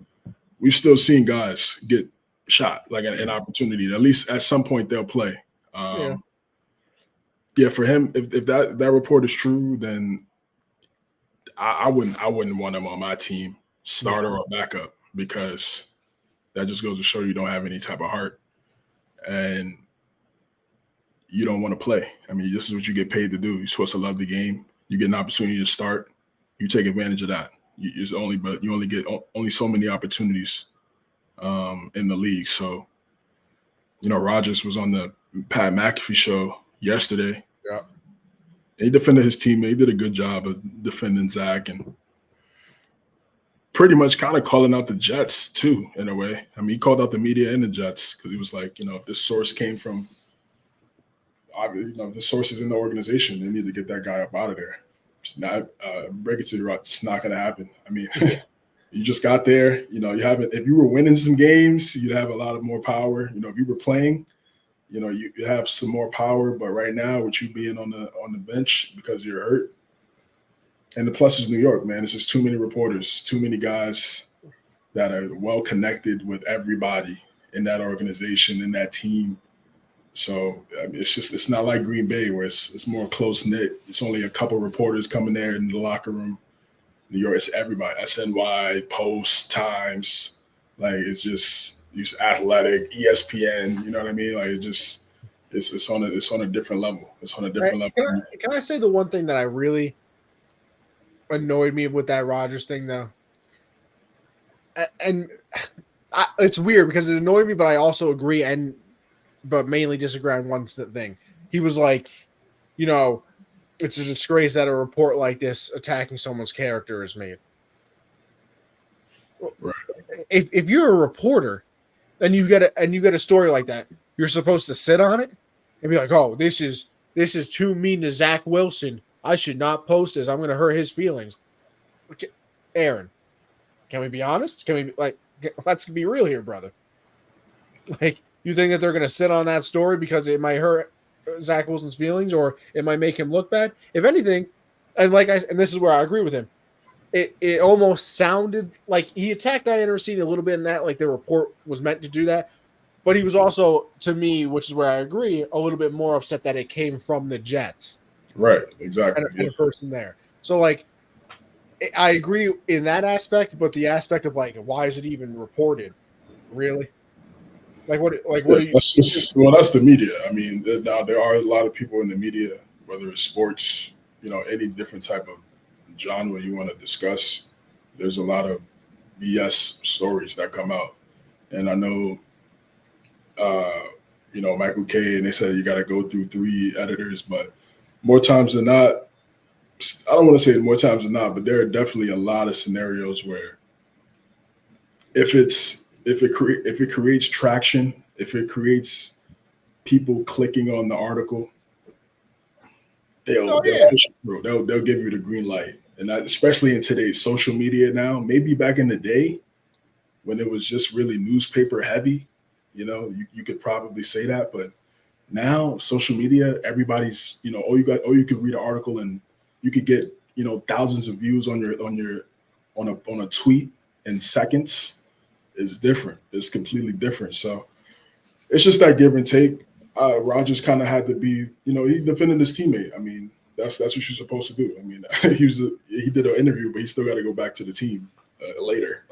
we've still seen guys get shot, like an opportunity. At least at some point they'll play. For him, if that report is true, then I wouldn't want him on my team, starter or backup, because that just goes to show you don't have any type of heart and you don't want to play. I mean, this is what you get paid to do. You're supposed to love the game. You get an opportunity to start, you take advantage of that. You only get so many opportunities in the league. So, Rodgers was on the Pat McAfee show yesterday. Yeah. And he defended his teammate. He did a good job of defending Zach and pretty much kind of calling out the Jets too, in a way. I mean, he called out the media and the Jets because he was like, if this source came from, if the source is in the organization, they need to get that guy up out of there. It's not, break it to you, it's not going to happen. I mean, you just got there. If you were winning some games, you'd have a lot of more power. If you were playing, you have some more power. But right now, with you being on the bench because you're hurt, and the plus is New York, man. It's just too many reporters, too many guys that are well connected with everybody in that organization, in that team. So I mean, it's not like Green Bay where it's more close knit. It's only a couple reporters coming there in the locker room. New York, it's everybody. SNY, Post, Times, like it's just Athletic, ESPN. You know what I mean? Like it's on a different level. It's on a different level. Can I say the one thing that I really annoyed me with that Rodgers thing though? And it's weird because it annoyed me, but I also agree but mainly disagree on one thing. He was like, it's a disgrace that a report like this attacking someone's character is made. Right. If you're a reporter and you get a story like that, you're supposed to sit on it and be like, "Oh, this is too mean to Zach Wilson. I should not post this. I'm going to hurt his feelings." Aaron, can we be honest? Can we let's be real here, brother? Like, you think that they're going to sit on that story because it might hurt Zach Wilson's feelings or it might make him look bad? If anything, and this is where I agree with him, it almost sounded like he attacked Diana Rossini a little bit in that, like the report was meant to do that. But he was also, to me, which is where I agree, a little bit more upset that it came from the Jets. Right, exactly. And a person there. So, I agree in that aspect, but the aspect of, why is it even reported? Really? What are you? That's the media. I mean, now there are a lot of people in the media, whether it's sports, any different type of genre you want to discuss. There's a lot of BS stories that come out, and I know, Michael K. and they said you got to go through 3 editors, but more times than not, I don't want to say more times than not, but there are definitely a lot of scenarios where if it creates traction, if it creates people clicking on the article, they'll Oh they'll yeah. push it through. They'll give you the green light, and especially in today's social media now. Maybe back in the day when it was just really newspaper heavy, you could probably say that, but now social media, everybody's you could read an article and you could get thousands of views on a tweet in seconds. Is different. It's completely different. So it's just that give and take. Rogers kind of had to be, he defended his teammate. I mean, that's what you're supposed to do. I mean, he did an interview, but he still got to go back to the team later.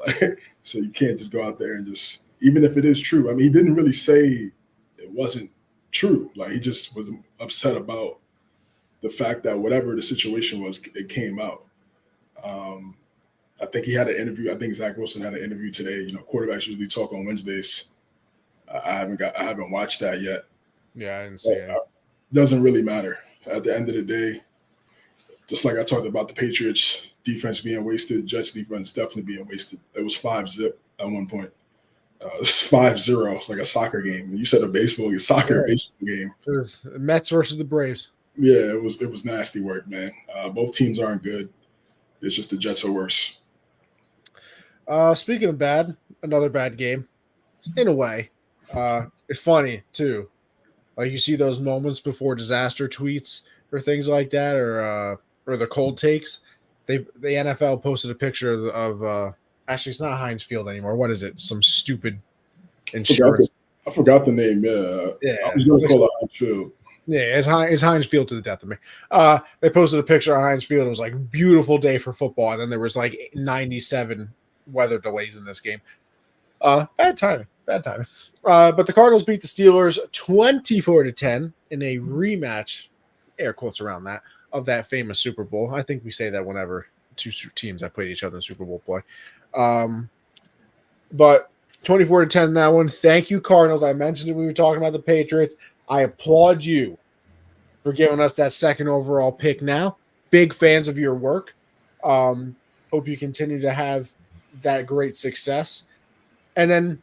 So you can't just go out there and just, even if it is true. I mean, he didn't really say it wasn't true. Like he just was upset about the fact that whatever the situation was, it came out. I think he had an interview. I think Zach Wilson had an interview today. Quarterbacks usually talk on Wednesdays. I haven't watched that yet. Yeah, I didn't see it. Doesn't really matter. At the end of the day, just like I talked about the Patriots defense being wasted, Jets defense definitely being wasted. It was 5-0 at one point. It's 5-0. It's like a soccer game. You said a baseball game. It was Mets versus the Braves. Yeah, it was nasty work, man. Both teams aren't good. It's just the Jets are worse. Speaking of bad, another bad game. In a way, it's funny too. Like you see those moments before disaster tweets or things like that, or the cold takes. The NFL posted a picture of actually it's not Heinz Field anymore. What is it? Some stupid insurance. I forgot the name. Yeah, I was going to call it Heinz Field. Yeah, it's Heinz Field to the death of me. They posted a picture of Heinz Field. It was like beautiful day for football, and then there was like 97 weather delays in this game. Bad timing. But the Cardinals beat the Steelers 24-10 in a rematch, air quotes around that, of that famous Super Bowl. I think we say that whenever two teams that played each other in Super Bowl play. But 24-10 in that one. Thank you, Cardinals. I mentioned it when we were talking about the Patriots. I applaud you for giving us that second overall pick now. Big fans of your work. Hope you continue to have that great success. And then,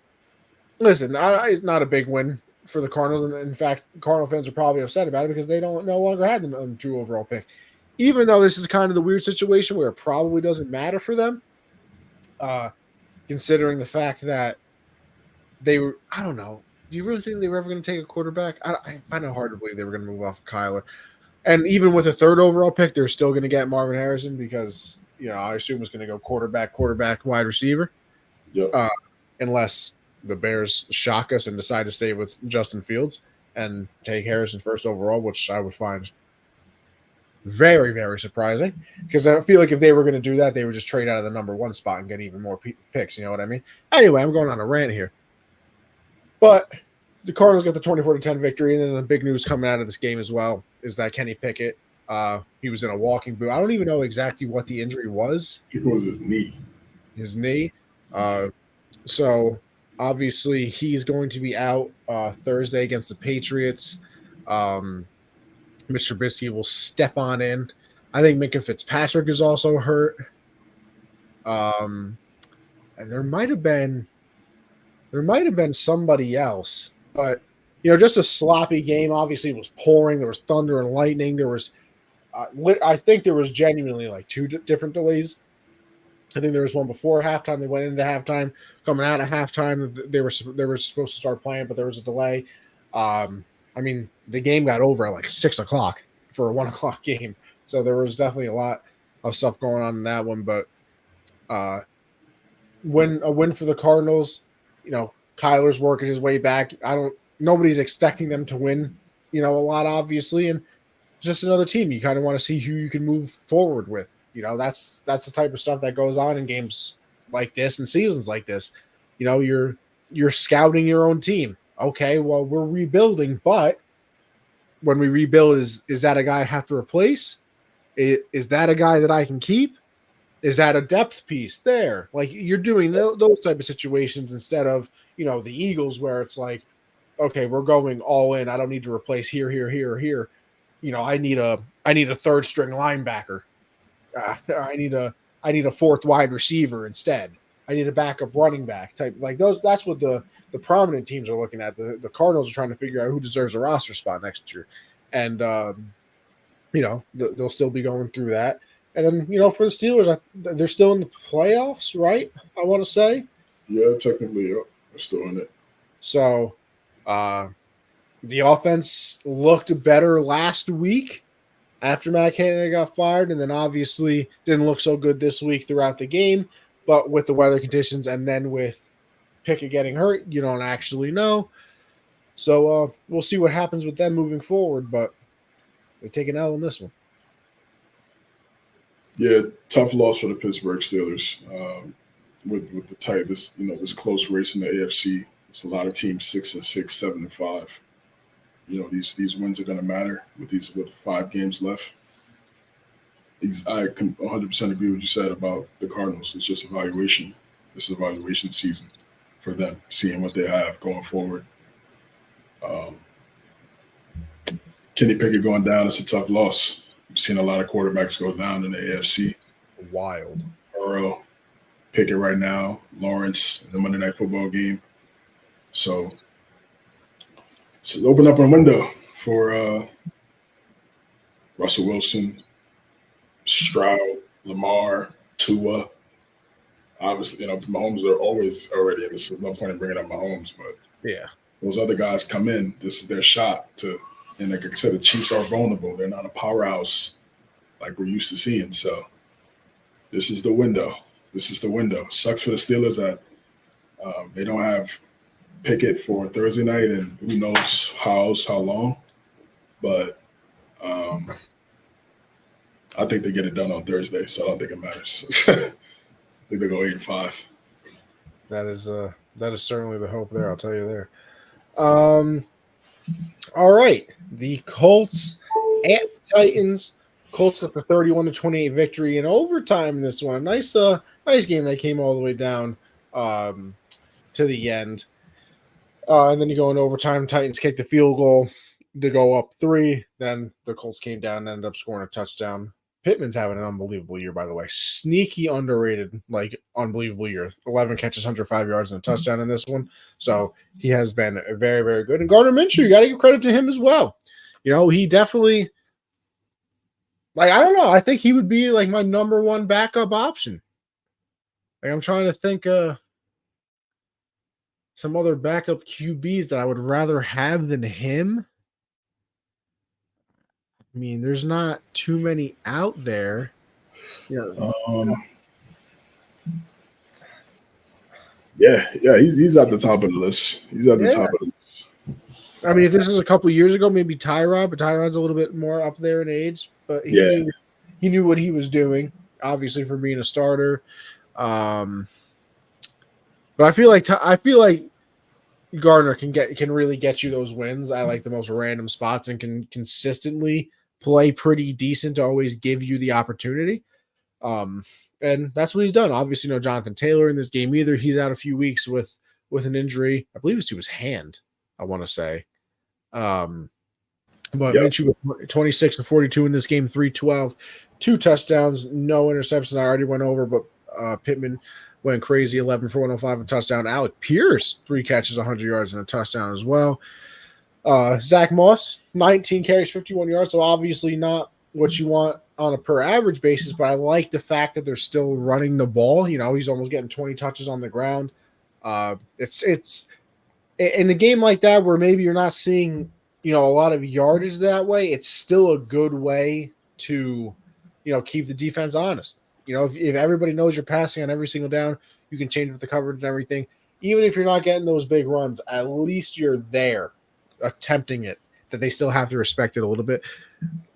listen, it's not a big win for the Cardinals. And in fact, Cardinal fans are probably upset about it because they no longer had the true overall pick. Even though this is kind of the weird situation where it probably doesn't matter for them, considering the fact that they were, I don't know. Do you really think they were ever going to take a quarterback? I find it hard to believe they were going to move off of Kyler. And even with a third overall pick, they're still going to get Marvin Harrison because, I assume it's going to go quarterback, wide receiver. Yep. Unless the Bears shock us and decide to stay with Justin Fields and take Harrison first overall, which I would find very, very surprising because I feel like if they were going to do that, they would just trade out of the number one spot and get even more picks. You know what I mean? Anyway, I'm going on a rant here. But the Cardinals got the 24-10 victory, and then the big news coming out of this game as well is that Kenny Pickett, he was in a walking boot. I don't even know exactly what the injury was. It was his knee. His knee. So obviously he's going to be out Thursday against the Patriots. Mr. Trubisky will step on in. I think Minka Fitzpatrick is also hurt. And there might have been somebody else, but just a sloppy game. Obviously, it was pouring. There was thunder and lightning. There was, I think there was genuinely like two different delays. I think there was one before halftime. They went into halftime. Coming out of halftime, they were supposed to start playing, but there was a delay. I mean, the game got over at like 6:00 for a 1:00 game, so there was definitely a lot of stuff going on in that one. But a win for the Cardinals. Kyler's working his way back. Nobody's expecting them to win, a lot, obviously. And it's just another team. You kind of want to see who you can move forward with. That's the type of stuff that goes on in games like this and seasons like this. You're scouting your own team. Okay, well, we're rebuilding, but when we rebuild, is that a guy I have to replace? Is that a guy that I can keep? Is that a depth piece there? Like you're doing those type of situations instead of, the Eagles where it's like, okay, we're going all in. I don't need to replace here. I need a third string linebacker. I need a fourth wide receiver instead. I need a backup running back type like those. That's what the prominent teams are looking at. The Cardinals are trying to figure out who deserves a roster spot next year, and they'll still be going through that. And then for the Steelers, they're still in the playoffs, right? I want to say. Yeah, technically, yeah, they're still in it. So, the offense looked better last week after Matt Canada got fired, and then obviously didn't look so good this week throughout the game. But with the weather conditions and then with Pickett getting hurt, you don't actually know. So we'll see what happens with them moving forward. But they take an L in this one. Yeah, tough loss for the Pittsburgh Steelers. With the tight, this close race in the AFC. It's a lot of teams 6-6, 7-5. These wins are going to matter with 5 games left. I can 100% agree with what you said about the Cardinals. It's just evaluation. This is evaluation season for them, seeing what they have going forward. Kenny Pickett going down, it's a tough loss. We've seen a lot of quarterbacks go down in the AFC. Wild. Burrow, Pickett right now, Lawrence in the Monday Night Football game. So open up a window for Russell Wilson, Stroud, Lamar, Tua. Obviously, Mahomes are always already in this. There's no point in bringing up Mahomes, but yeah, those other guys come in. This is their shot to. And like I said, the Chiefs are vulnerable. They're not a powerhouse like we're used to seeing. So this is the window. Sucks for the Steelers that they don't have Pickett for Thursday night, and who knows how long. But I think they get it done on Thursday, so I don't think it matters. I think they go 8-5. That is certainly the hope there. I'll tell you there. All right, the Colts at Titans. Colts got the 31-28 victory in overtime in this one. A nice game that came all the way down to the end. And then you go into overtime. Titans kick the field goal to go up 3. Then the Colts came down and ended up scoring a touchdown. Pittman's having an unbelievable year, by the way. Sneaky underrated, unbelievable year. 11 catches, 105 yards, and a touchdown in this one. So he has been very, very good. And Gardner Minshew, you got to give credit to him as well. He definitely, I don't know. I think he would be my number one backup option. I'm trying to think some other backup QBs that I would rather have than him. I mean, there's not too many out there. Yeah, he's at the top of the list. He's at the top of the list. I mean, if this is a couple years ago, maybe Tyrod, but Tyrod's a little bit more up there in age. But he knew what he was doing, obviously, for being a starter. But I feel like Gardner can really get you those wins. I like the most random spots and can consistently play pretty decent to always give you the opportunity. And that's what he's done. Obviously, no Jonathan Taylor in this game either. He's out a few weeks with an injury. I believe it's to his hand, I want to say. But Minshew with 26-42 in this game, 312, 2 touchdowns, no interceptions. I already went over, but Pittman went crazy, 11 for 105, a touchdown. Alec Pierce, 3 catches, 100 yards, and a touchdown as well. Zach Moss, 19 carries, 51 yards. So obviously not what you want on a per average basis, but I like the fact that they're still running the ball. He's almost getting 20 touches on the ground. It's in a game like that where maybe you're not seeing, a lot of yardage that way. It's still a good way to, keep the defense honest. If everybody knows you're passing on every single down, you can change with the coverage and everything. Even if you're not getting those big runs, at least you're there attempting it, that they still have to respect it a little bit.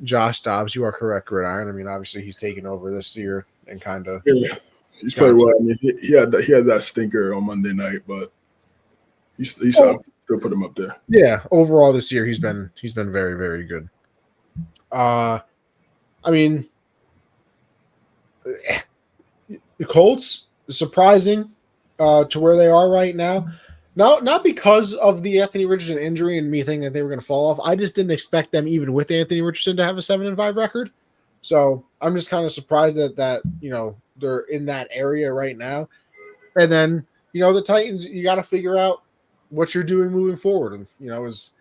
Josh Dobbs, you are correct, Gridiron. I mean, obviously he's taken over this year and kind of he's played well. I mean, he had that stinker on Monday night, but he's still put him up there. Yeah, overall this year he's been very, very good. I mean, the Colts surprising to where they are right now. Not because of the Anthony Richardson injury and me thinking that they were going to fall off. I just didn't expect them, even with Anthony Richardson, to have a 7-5 record. So I'm just kind of surprised that they're in that area right now. And then the Titans, you got to figure out what you're doing moving forward. And is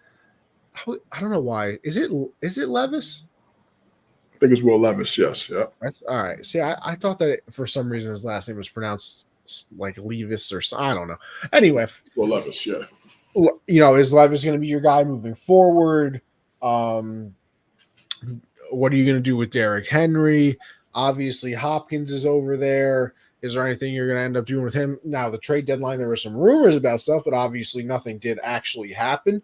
I don't know why is it Levis? I think it's Will Levis. Yes. Yeah. That's all right. See, I thought that for some reason his last name was pronounced like Levis or I don't know. Anyway, Will Levis. Yeah. Is Levis going to be your guy moving forward? What are you going to do with Derrick Henry? Obviously, Hopkins is over there. Is there anything you're going to end up doing with him? Now, the trade deadline, there were some rumors about stuff, but obviously nothing did actually happen.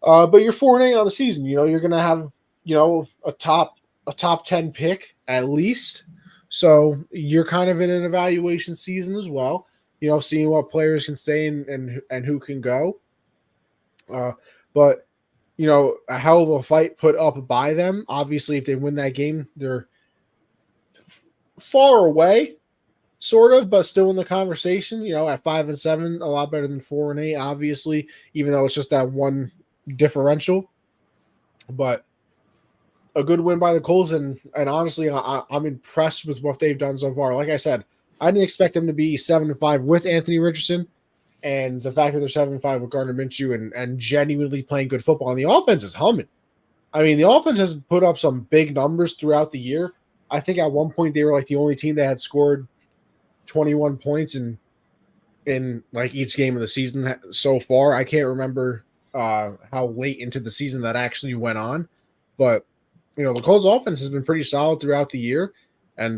But you're 4-8 on the season. You're going to have, a top 10 pick at least. So you're kind of in an evaluation season as well. Seeing what players can stay and who can go. But a hell of a fight put up by them. Obviously, if they win that game, they're far away, sort of, but still in the conversation. At 5-7, a lot better than 4-8. Obviously, even though it's just that one differential, but a good win by the Colts, and honestly, I'm impressed with what they've done so far. Like I said, I didn't expect them to be 7-5 with Anthony Richardson. And the fact that they're 7-5 with Gardner Minshew and genuinely playing good football, and the offense is humming. I mean, the offense has put up some big numbers throughout the year. I think at one point they were like the only team that had scored 21 points in like each game of the season so far. I can't remember how late into the season that actually went on, but the Colts offense has been pretty solid throughout the year, and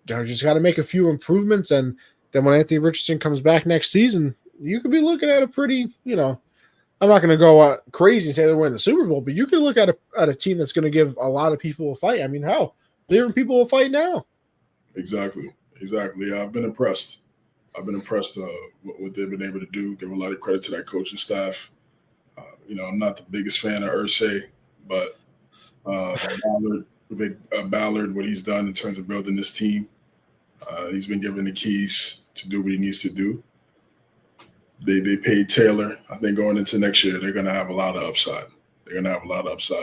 just got to make a few improvements. And then when Anthony Richardson comes back next season, you could be looking at a pretty, I'm not going to go crazy and say they're winning the Super Bowl, but you could look at a team that's going to give a lot of people a fight. I mean, hell, they're giving people a fight now. Exactly. Yeah, I've been impressed. What they've been able to do. Give a lot of credit to that coaching staff. I'm not the biggest fan of Irsay, but Ballard, what he's done in terms of building this team, he's been given the keys to do what he needs to do. They paid Taylor. I think going into next year, they're going to have a lot of upside.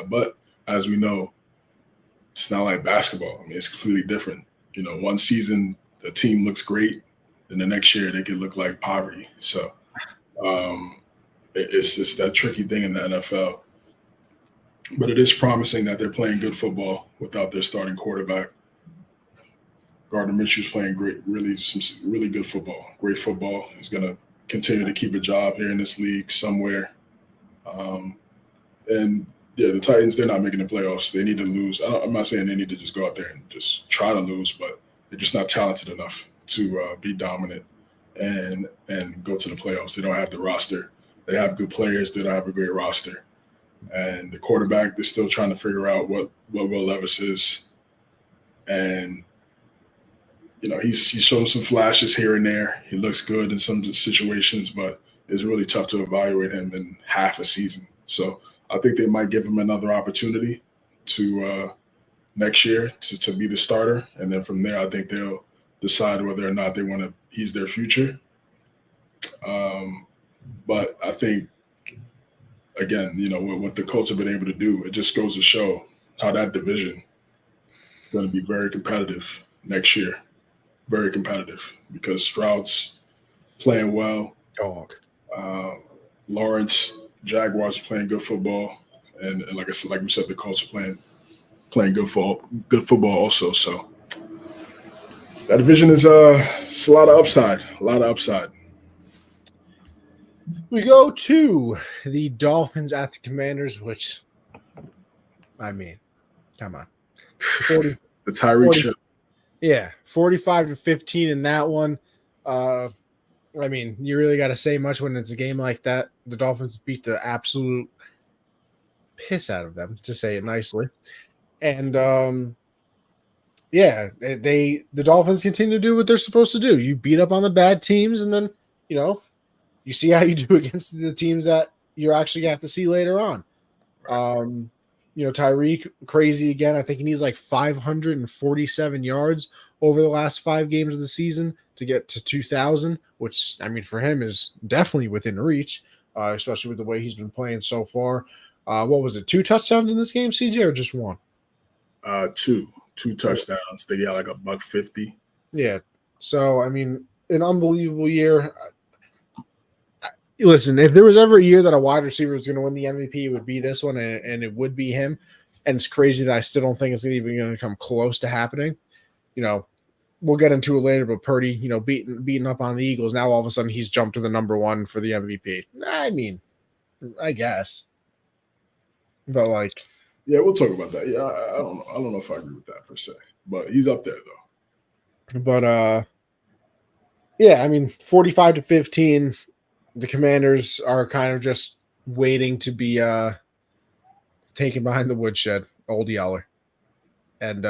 But as we know, it's not like basketball. I mean, it's completely different. One season, the team looks great. Then the next year, they could look like poverty. So it's just that tricky thing in the NFL. But it is promising that they're playing good football without their starting quarterback. Gardner Minshew's playing some really good football. Great football. He's going to continue to keep a job here in this league somewhere. And yeah, the Titans, they're not making the playoffs. They need to lose. I'm not saying they need to just go out there and just try to lose, but they're just not talented enough to be dominant and go to the playoffs. They don't have the roster. They have good players. They don't have a great roster. And the quarterback, they're still trying to figure out what Will Levis is. And, he's shown some flashes here and there. He looks good in some situations, but it's really tough to evaluate him in half a season. So I think they might give him another opportunity to next year to be the starter. And then from there, I think they'll decide whether or not they want to ease their future. But I think, again, what the Colts have been able to do, it just goes to show how that division is going to be very competitive next year. Very competitive because Stroud's playing well. Dog. Lawrence, Jaguars are playing good football. And like I said, like we said, the Colts are playing good football also. So that division is it's a lot of upside. We go to the Dolphins at the Commanders, which, I mean, come on. The Tyreek show. Yeah, 45-15 in that one. I mean, you really got to say much when it's a game like that. The Dolphins beat the absolute piss out of them, to say it nicely. And, the Dolphins continue to do what they're supposed to do. You beat up on the bad teams, and then, you see how you do against the teams that you're actually going to have to see later on. Tyreek, crazy again. I think he needs like 547 yards over the last 5 games of the season to get to 2,000, which, I mean, for him is definitely within reach, especially with the way he's been playing so far. What was it, 2 touchdowns in this game, CJ, or just 1? Two touchdowns. They got like a $150. Yeah. So I mean, an unbelievable year. Listen, if there was ever a year that a wide receiver was going to win the MVP, it would be this one, and it would be him. And it's crazy that I still don't think it's even going to come close to happening. You know, we'll get into it later, but Purdy, you know, beating up on the Eagles. Now all of a sudden he's jumped to the number one for the MVP. I mean, I guess, but like, yeah, we'll talk about that. Yeah, I don't know. I don't know if I agree with that per se, but he's up there though. But yeah, I mean, 45-15. The Commanders are kind of just waiting to be taken behind the woodshed, old Yeller, and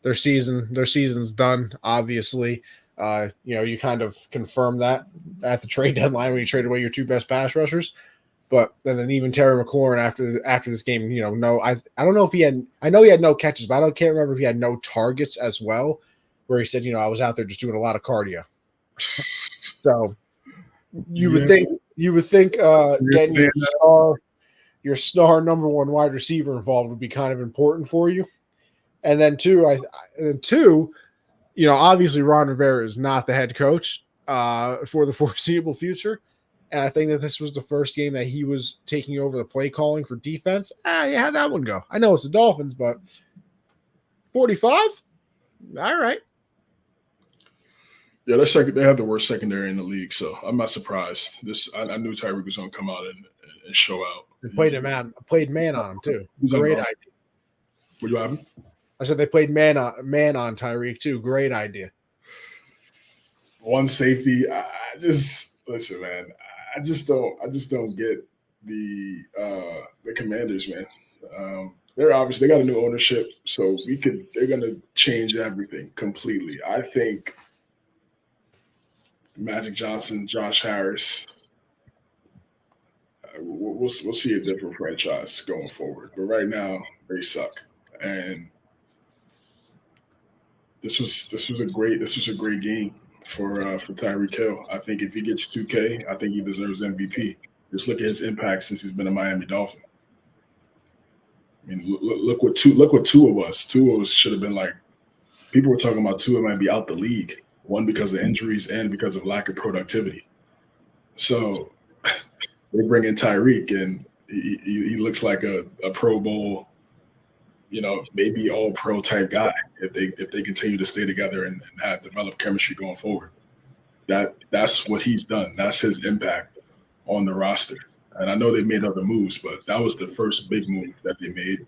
their season's done. Obviously, you know, you kind of confirm that at the trade deadline when you trade away your two best pass rushers. But then even Terry McLaurin after this game, you know, I don't know if he had. I know he had no catches, but I can't remember if he had no targets as well. Where he said, you know, I was out there just doing a lot of cardio. So you would think getting your star number one wide receiver involved would be kind of important for you. And then two, you know, obviously Ron Rivera is not the head coach for the foreseeable future. And I think that this was the first game that he was taking over the play calling for defense. Yeah, how'd that one go? I know it's the Dolphins, but 45? All right. Yeah, they have the worst secondary in the league, so I'm not surprised. I knew Tyreek was going to come out and show out. They played man on him too. Great idea. What do you have? I said they played man on Tyreek too. Great idea. One safety. I just listen, man. I just don't get the Commanders, man. They're obviously they got a new ownership, so they're gonna change everything completely. I think Magic Johnson, Josh Harris. We'll see a different franchise going forward, but right now they suck. And this was a great game for Tyreek Hill. I think if he gets 2K, I think he deserves MVP. Just look at his impact since he's been a Miami Dolphin. I mean, look what Tua was. Tua should have been like. People were talking about Tua might be out the league. One because of injuries and because of lack of productivity. So they bring in Tyreek, and he looks like a Pro Bowl, you know, maybe all pro type guy if they continue to stay together and have developed chemistry going forward. That's what he's done. That's his impact on the roster. And I know they made other moves, but that was the first big move that they made.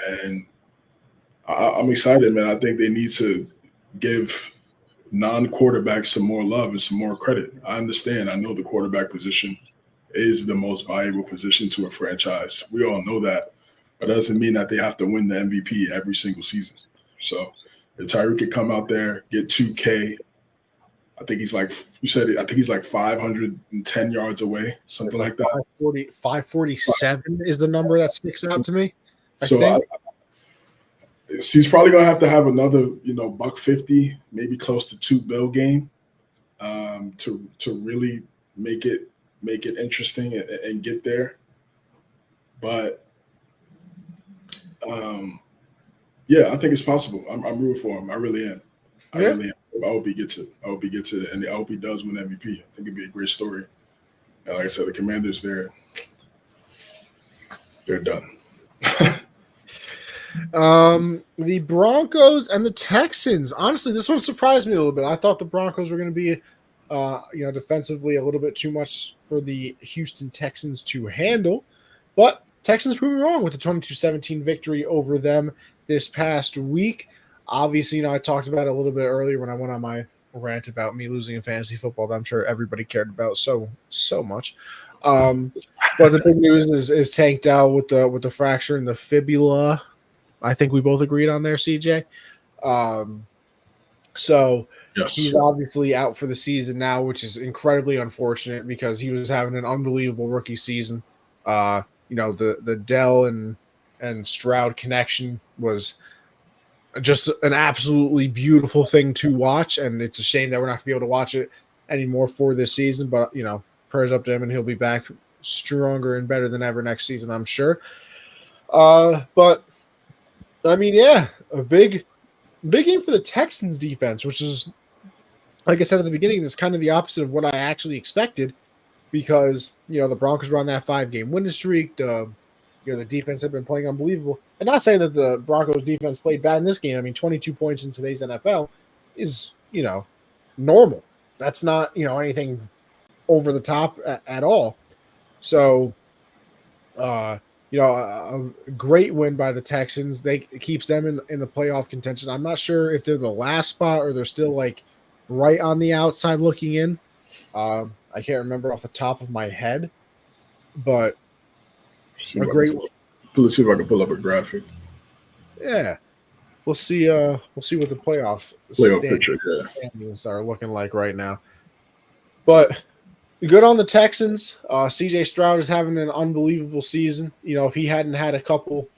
And I'm excited, man. I think they need to give non-quarterbacks some more love and some more credit. I understand. I know the quarterback position is the most valuable position to a franchise. We all know that. But that doesn't mean that they have to win the MVP every single season. So if Tyreek could come out there, get 2K, I think he's like, you said it, I think he's like 510 yards away, something like that. 547 is the number that sticks out to me. He's probably going to have another, you know, $150, maybe close to $2 billion game to really make it interesting and get there. But yeah, I think it's possible. I'm rooting for him. I really am. I really am. I hope he gets it. And I hope he does win MVP. I think it'd be a great story. And like I said, the Commanders, they're done. The Broncos and the Texans. Honestly, this one surprised me a little bit. I thought the Broncos were going to be, defensively a little bit too much for the Houston Texans to handle, but Texans proving wrong with the 22-17 victory over them this past week. Obviously, I talked about it a little bit earlier when I went on my rant about me losing in fantasy football that I'm sure everybody cared about so much. But the big news is Tank Dell with the fracture in the fibula. I think we both agreed on there, CJ. So yes. He's obviously out for the season now, which is incredibly unfortunate because he was having an unbelievable rookie season. The Dell and Stroud connection was just an absolutely beautiful thing to watch, and it's a shame that we're not going to be able to watch it anymore for this season. But prayers up to him, and he'll be back stronger and better than ever next season, I'm sure. But I mean, yeah, a big game for the Texans defense, which is, like I said at the beginning, that's kind of the opposite of what I actually expected because, the Broncos were on that 5-game winning streak. The defense had been playing unbelievable. And not saying that the Broncos defense played bad in this game. I mean, 22 points in today's NFL is, normal. That's not, anything over the top at all. So, uh, a great win by the Texans. It keeps them in the playoff contention. I'm not sure if they're the last spot or they're still like right on the outside looking in. I can't remember off the top of my head, but a great. Let's see if I can pull up a graphic. Yeah, we'll see. We'll see what the playoff picture. Yeah. standings are looking like right now. But good on the Texans. CJ Stroud is having an unbelievable season. If he hadn't had a couple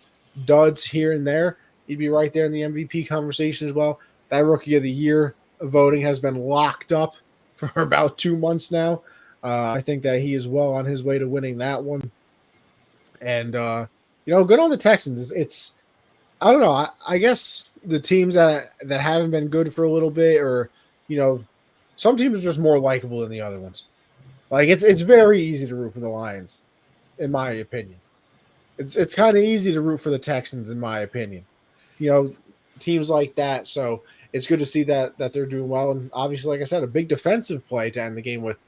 duds here and there, he'd be right there in the MVP conversation as well. That Rookie of the Year voting has been locked up for about 2 months now. I think that he is well on his way to winning that one. And good on the Texans. It's I don't know. I guess the teams that haven't been good for a little bit, or some teams are just more likable than the other ones. Like it's very easy to root for the Lions, in my opinion. It's kind of easy to root for the Texans, in my opinion. Teams like that. So it's good to see that they're doing well. And obviously, like I said, a big defensive play to end the game with,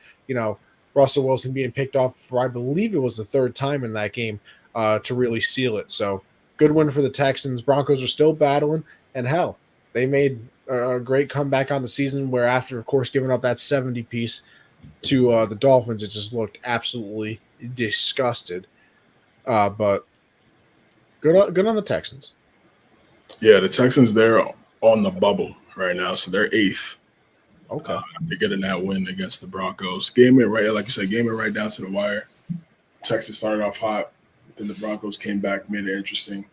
Russell Wilson being picked off for, I believe it was the third time in that game, to really seal it. So good win for the Texans. Broncos are still battling, and hell, they made a great comeback on the season where after, of course, giving up that 70 piece to the Dolphins, it just looked absolutely disgusted. But good on the Texans. Yeah, the Texans, they're on the bubble right now, so they're 8th. Okay. They're getting that win against the Broncos. Game it right, like you said, game it right down to the wire. Texas started off hot, then the Broncos came back, made it interesting.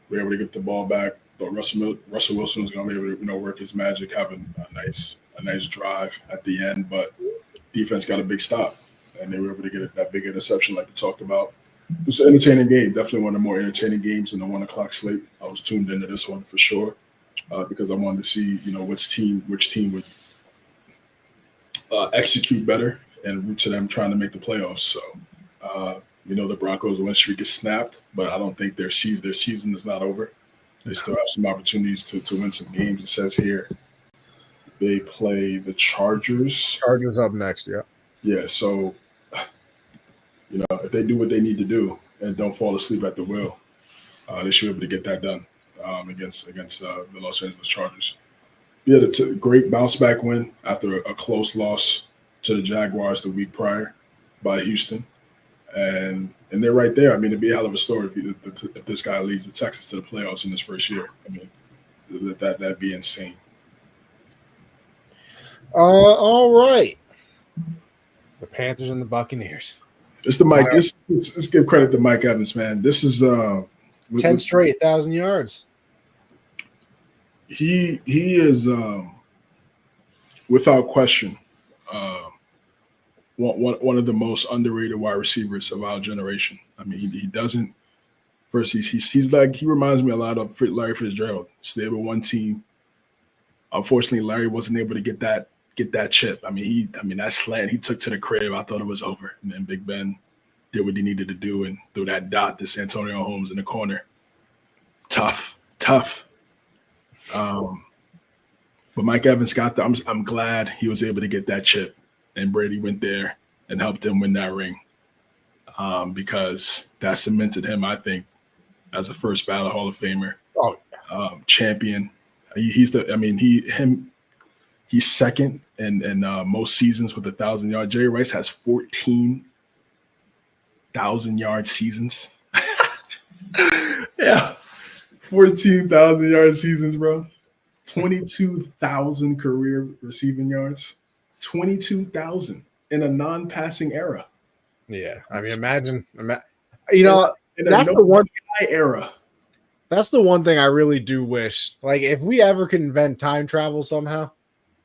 We were able to get the ball back, but Russell Wilson was going to be able to work his magic, having a nice drive at the end, but defense got a big stop, and they were able to get that big interception like you talked about. It was an entertaining game, definitely one of the more entertaining games in the 1 o'clock slate. I was tuned into this one for sure because I wanted to see, which team would execute better and root to them trying to make the playoffs. So, the Broncos' win streak is snapped, but I don't think their season is not over. They still have some opportunities to win some games. It says here they play the Chargers. Chargers up next, yeah. Yeah, so, if they do what they need to do and don't fall asleep at the wheel, they should be able to get that done against the Los Angeles Chargers. Yeah, it's a great bounce back win after a close loss to the Jaguars the week prior by Houston, and they're right there. I mean, it'd be a hell of a story if this guy leads the Texans to the playoffs in his first year. I mean, that'd be insane. All right. The Panthers and the Buccaneers. It's the Mike. Let's give credit to Mike Evans, man. This is 10 straight 1,000 yards. He is without question one of the most underrated wide receivers of our generation. I mean, he doesn't. First, he's like, he reminds me a lot of Larry Fitzgerald. Stayed with one team. Unfortunately, Larry wasn't able to get that chip. I mean, that slant he took to the crib, I thought it was over. And then Big Ben did what he needed to do and threw that dot to Santonio Holmes in the corner. Tough. But Mike Evans got the. I'm glad he was able to get that chip, and Brady went there and helped him win that ring, because that cemented him, I think, as a first ballot Hall of Famer, champion. He's second in most seasons with 1,000 yards. Jerry Rice has 14,000-yard seasons. Yeah, 14,000-yard seasons, bro. 22,000 career receiving yards. 22,000 in a non-passing era. Yeah, I mean, imagine that's the one era. That's the one thing I really do wish. Like, if we ever could invent time travel somehow,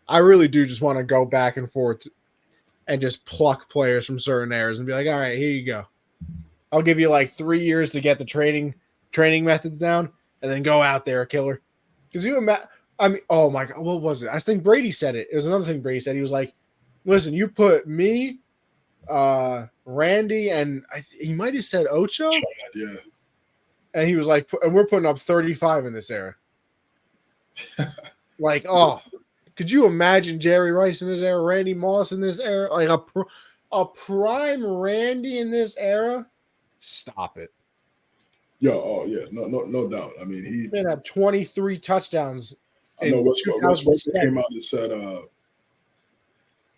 I really do just want to go back and forth and just pluck players from certain eras and be like, all right, here you go. I'll give you like 3 years to get the training methods down. and then go out there a killer. Because you imagine, I mean, oh my God, what was it? I think Brady said it. It was another thing Brady said. He was like, listen, you put me, Randy, and he might have said Ocho. Yeah. And he was like, and we're putting up 35 in this era. Like, oh, could you imagine Jerry Rice in this era, Randy Moss in this era? Like a prime Randy in this era? Stop it. Oh yeah, no doubt. I mean, he had 23 touchdowns. I know Wes came out and said,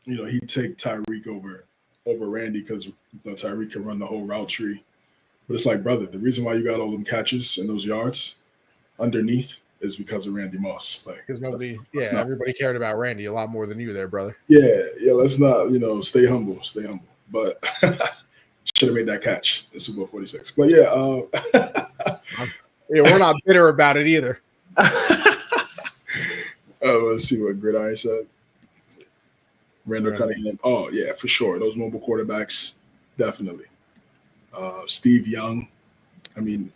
he'd take Tyreek over Randy because Tyreek can run the whole route tree. But it's like, brother, the reason why you got all them catches and those yards underneath is because of Randy Moss. Like, because everybody cared about Randy a lot more than you there, brother. Yeah. Let's not, stay humble. But should have made that catch in Super Bowl 46. But yeah, we're not bitter about it either. Let's see what Gridiron said. Randall Cunningham. Oh yeah, for sure. Those mobile quarterbacks, definitely. Steve Young. I mean,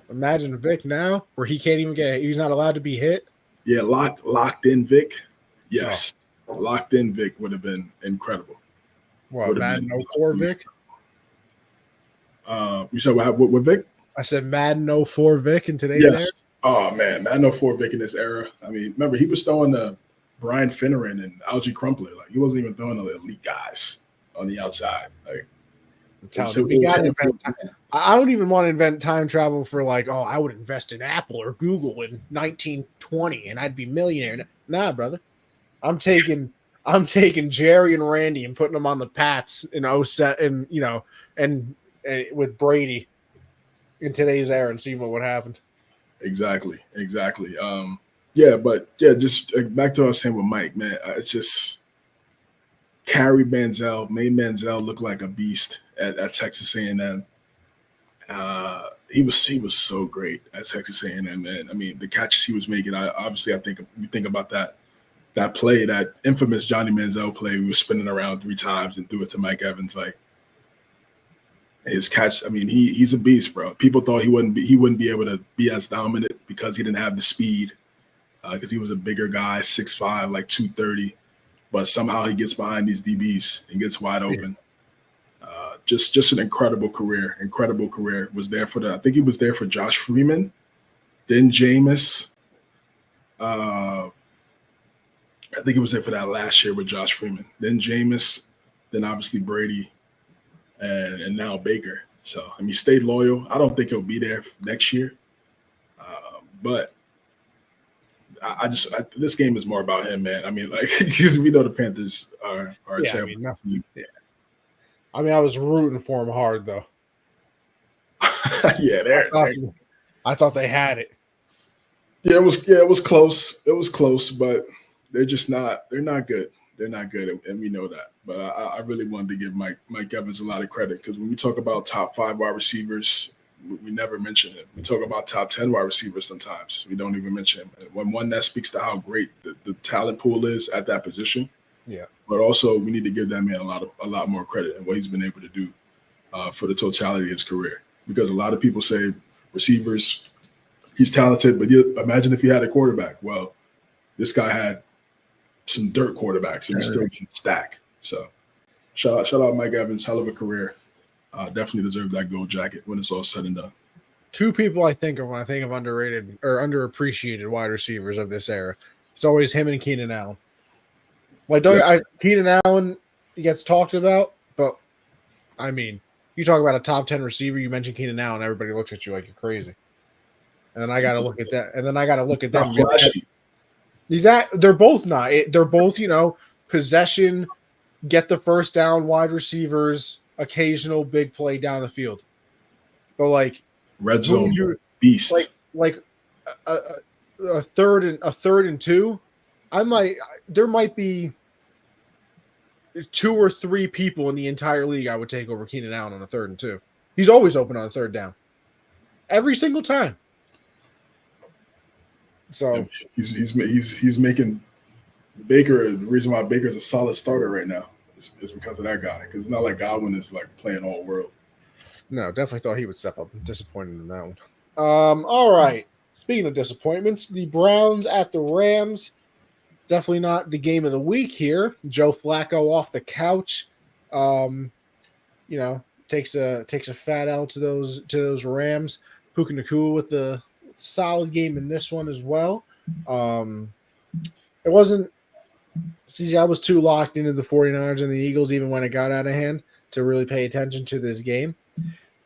imagine Vic now, where he can't even he's not allowed to be hit. Yeah, locked in Vic. Yes, locked in Vic would have been incredible. What, Madden 04 Vic? You said what Vic? I said Madden 04 Vic in today's era. Oh man, Madden 04 Vic in this era. I mean, remember he was throwing the Brian Finneran and Algie Crumpler. Like he wasn't even throwing the elite guys on the outside. Like I don't even want to invent time travel for like, oh, I would invest in Apple or Google in 1920 and I'd be millionaire. Nah, brother. I'm taking Jerry and Randy and putting them on the Pats in 07 and with Brady in today's era and seeing what would happen. Exactly. Just back to what I was saying with Mike, man. It's just Carrie Manziel, May Manziel looked like a beast at Texas A&M. He was so great at Texas A&M, man. I mean, the catches he was making. I think you think about that play, that infamous Johnny Manziel play. We were spinning around 3 times and threw it to Mike Evans. Like his catch. I mean, he's a beast, bro. People thought he wouldn't be able to be as dominant because he didn't have the speed. Because he was a bigger guy, 6'5", like 230. But somehow he gets behind these DBs and gets wide open. Just an incredible career. I think he was there for Josh Freeman, then Jameis. I think he was there for that last year with Josh Freeman, then Jameis, then obviously Brady, and now Baker. So, I mean, he stayed loyal. I don't think he'll be there next year. But this game is more about him, man. I mean, like, because we know the Panthers are a terrible team. Yeah. I mean, I was rooting for him hard, though. I thought they had it. Yeah, it was close. It was close, but they're not good. They're not good, and we know that. But I really wanted to give Mike Evans a lot of credit because when we talk about top 5 wide receivers, we never mention him. We talk about top 10 wide receivers sometimes. We don't even mention him. And one that speaks to how great the talent pool is at that position. Yeah. But also we need to give that man a lot more credit and what he's been able to do for the totality of his career. Because a lot of people say receivers, he's talented, but imagine if he had a quarterback. Well, this guy had some dirt quarterbacks and he still didn't stack. So shout out Mike Evans, hell of a career. Definitely deserve that gold jacket when it's all said and done. 2 people I think of when I think of underrated or underappreciated wide receivers of this era. It's always him and Keenan Allen. Like, Keenan Allen gets talked about, but I mean, you talk about a top 10 receiver, you mention Keenan Allen, everybody looks at you like you're crazy. And then I got to look at that. And then I got to look at them. They're both not. They're both, possession, get the first down wide receivers, occasional big play down the field. But like red zone beast. Like a third and 2. There might be 2 or 3 people in the entire league I would take over Keenan Allen on a 3rd and 2. He's always open on a 3rd down. Every single time. So he's making Baker. The reason why Baker's a solid starter right now is because of that guy. Because it's not like Godwin is like playing all world. No, definitely thought he would step up. I'm disappointed in that one. All right. speaking of disappointments, the Browns at the Rams. Definitely not the game of the week here. Joe Flacco off the couch. Takes a fat L to those Rams. Puka Nacua with the solid game in this one as well. It wasn't I was too locked into the 49ers and the Eagles even when it got out of hand to really pay attention to this game.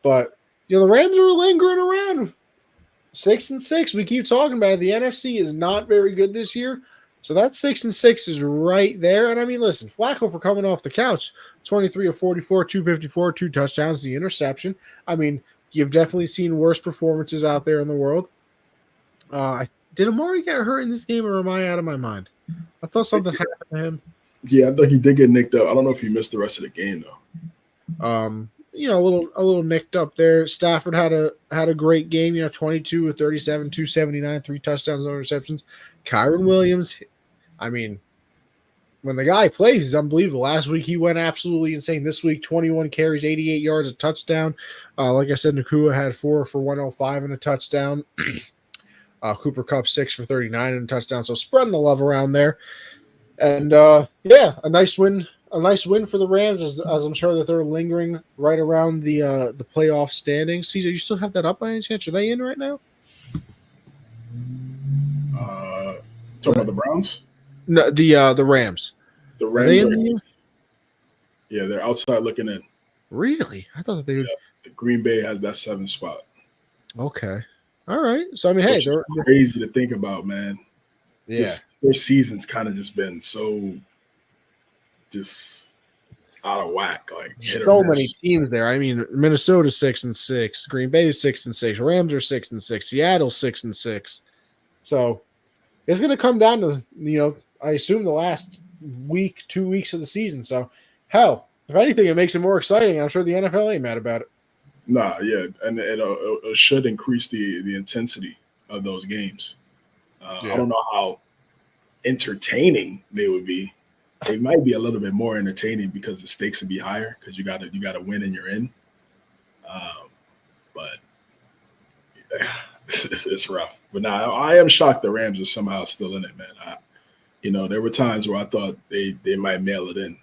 But the Rams are lingering around 6-6. We keep talking about it. The NFC is not very good this year. So that 6-6 is right there. And I mean, listen, Flacco for coming off the couch, 23 of 44, 254, 2 touchdowns, the interception. I mean, you've definitely seen worse performances out there in the world. Did Amari get hurt in this game, or am I out of my mind? I thought something happened to him. Yeah, I think he did get nicked up. I don't know if he missed the rest of the game though. A little nicked up there. Stafford had a great game. 22 of 37, 279, 3 touchdowns, no interceptions. Kyron Williams. I mean, when the guy plays, he's unbelievable. Last week, he went absolutely insane. This week, 21 carries, 88 yards, a touchdown. Like I said, Nacua had 4 for 105 and a touchdown. Cooper Kupp, 6 for 39 and a touchdown. So spreading the love around there. And, a nice win. A nice win for the Rams, as I'm sure that they're lingering right around the playoff standings. Caesar, you still have that up by any chance? Are they in right now? Talking about the Browns? No, the Rams. The Rams yeah, they're outside looking in. Really? I thought that they would. Yeah, the Green Bay has that 7th spot. Okay. All right. So, I mean, hey, they're crazy to think about, man. Yeah. Their season's kind of just been so just out of whack. Like so many teams there. I mean, Minnesota 6-6, Green Bay 6-6, Rams are 6-6, Seattle 6-6. So it's going to come down to I assume the last week, 2 weeks of the season. So hell, if anything, it makes it more exciting. I'm sure the NFL ain't mad about it. Nah, yeah, and it should increase the intensity of those games. I don't know how entertaining they would be. They might be a little bit more entertaining because the stakes would be higher because you got to win and you're in. But it's rough. But now I am shocked the Rams are somehow still in it, man. There were times where I thought they might mail it in.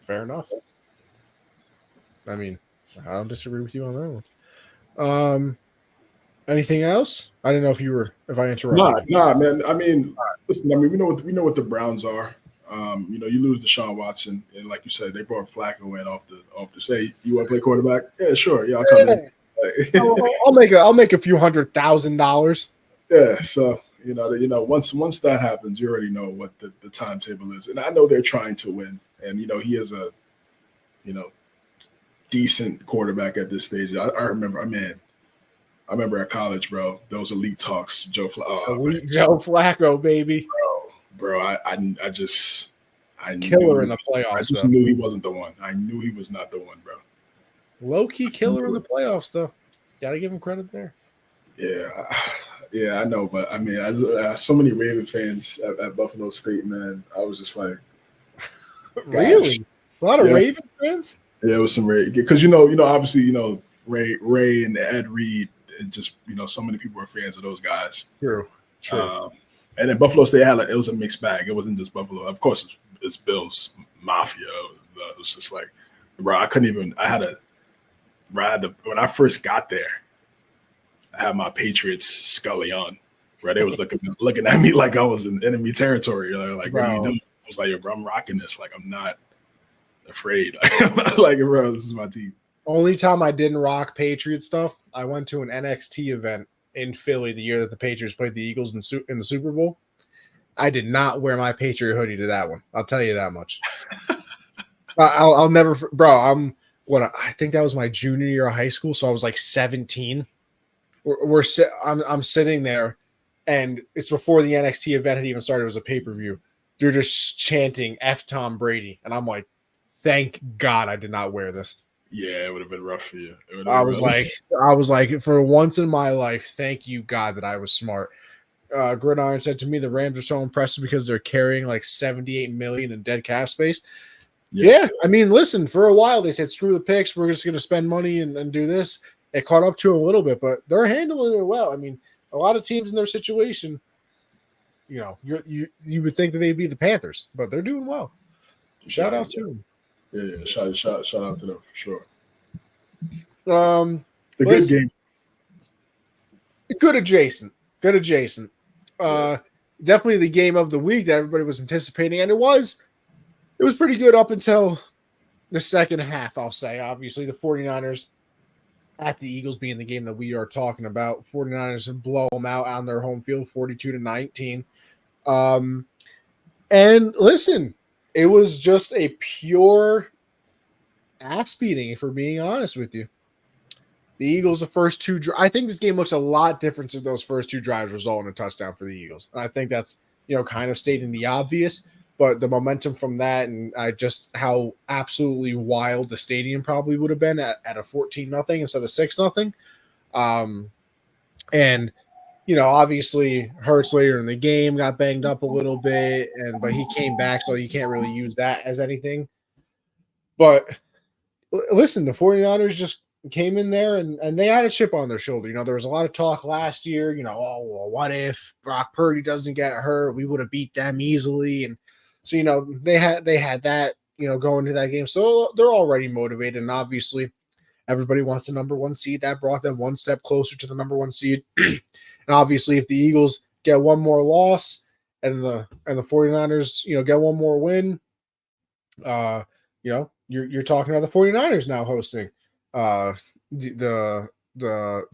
Fair enough. I mean, I don't disagree with you on that one. Anything else? I don't know if I interrupted. Nah, man. I mean, listen. I mean, we know what the Browns are. You lose Deshaun Watson, and like you said, they brought Flacco in off the say. You want to play quarterback? Yeah, sure. Yeah, I'll come in. I'll make a few $100,000. Yeah. So once that happens, you already know what the timetable is, and I know they're trying to win, and he is a decent quarterback at this stage. I remember at college, bro, those elite talks, Joe Flacco, baby. Bro, I killer in the playoffs. I just knew he wasn't the one. I knew he was not the one, bro. Low-key killer in the playoffs, though. Got to give him credit there. Yeah, I know, but I mean, I so many Raven fans at Buffalo State, man. I was just like, really? A lot of Raven fans? Yeah, it was some Ray because obviously Ray and Ed Reed and just so many people are fans of those guys. True. And then Buffalo State it was a mixed bag. It wasn't just Buffalo. Of course, it's Bills Mafia. It was just like, bro, I couldn't even. I had to when I first got there. I had my Patriots Scully on. Right, they was looking at me like I was in enemy territory. Like, what are you doing? I was like, yo, bro, I'm rocking this. Like, I'm not afraid. Like, bro, this is my team. Only time I didn't rock Patriot stuff, I went to an NXT event in Philly the year that the Patriots played the Eagles in the Super Bowl. I did not wear my Patriot hoodie to that one. I'll tell you that much. I'll never, bro. I think that was my junior year of high school, so I was like 17. I'm sitting there, and it's before the NXT event had even started. It was a pay-per-view. They're just chanting F Tom Brady, and I'm like, thank God I did not wear this. Yeah, it would have been rough for you. I was like, for once in my life, thank you, God, that I was smart. Gridiron said to me, the Rams are so impressive because they're carrying like $78 million in dead cap space. Yeah, I mean, listen, for a while they said, screw the picks. We're just going to spend money and do this. It caught up to them a little bit, but they're handling it well. I mean, a lot of teams in their situation, you would think that they'd be the Panthers, but they're doing well. Shout out to them. Yeah. Shout out to them for sure. The good game. Good adjacent. Definitely the game of the week that everybody was anticipating, and it was pretty good up until the second half, I'll say. Obviously, the 49ers at the Eagles being the game that we are talking about. 49ers blow them out on their home field, 42-19. And listen, it was just a pure ass beating, if we're being honest with you. The Eagles, the first two, I think this game looks a lot different if those first two drives result in a touchdown for the Eagles. And I think that's, kind of stating the obvious, but the momentum from that and just how absolutely wild the stadium probably would have been at a 14-0 instead of 6-0. And, obviously Hurts later in the game got banged up a little bit, but he came back, so you can't really use that as anything. But listen, the 49ers just came in there and they had a chip on their shoulder. There was a lot of talk last year, what if Brock Purdy doesn't get hurt? We would have beat them easily. And so, they had that, going to that game. So they're already motivated. And obviously everybody wants the number one seed. That brought them one step closer to the number one seed. And obviously if the Eagles get one more loss and the 49ers, get one more win, you're talking about the 49ers now hosting the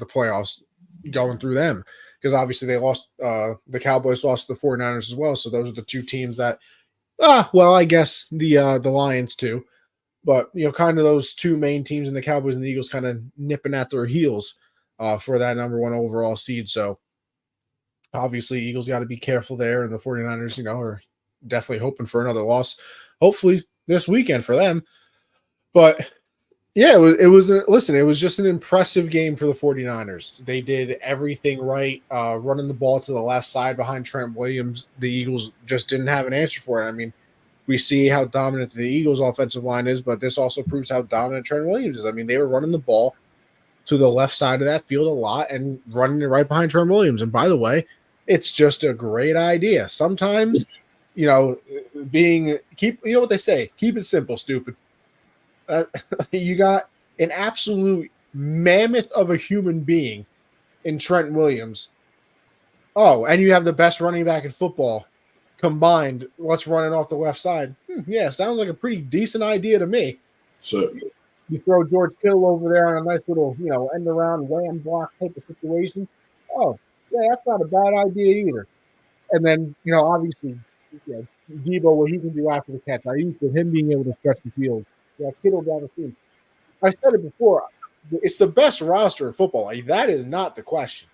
playoffs, going through them, because obviously they lost, the Cowboys lost to the 49ers as well. So those are the two teams that, I guess the Lions too, but kind of those two main teams, and the Cowboys and the Eagles kind of nipping at their heels for that number one overall seed. So obviously Eagles got to be careful there, and the 49ers, are definitely hoping for another loss, hopefully this weekend for them. But yeah, it was just an impressive game for the 49ers. They did everything right, running the ball to the left side behind Trent Williams. The Eagles just didn't have an answer for it. I mean, we see how dominant the Eagles offensive line is, but this also proves how dominant Trent Williams is. I mean, they were running the ball to the left side of that field a lot and running it right behind Trent Williams. And by the way, it's just a great idea. Sometimes, what they say, keep it simple, stupid. You got an absolute mammoth of a human being in Trent Williams. Oh, and you have the best running back in football combined. Let's run it off the left side. Yeah, sounds like a pretty decent idea to me. So you throw George Kittle over there on a nice little, end around wham block type of situation. Oh, yeah, that's not a bad idea either. And then, obviously, Debo, what he can do after the catch. I used to him being able to stretch the field. Yeah, Kittle down the field. I said it before. It's the best roster in football. Like, that is not the question.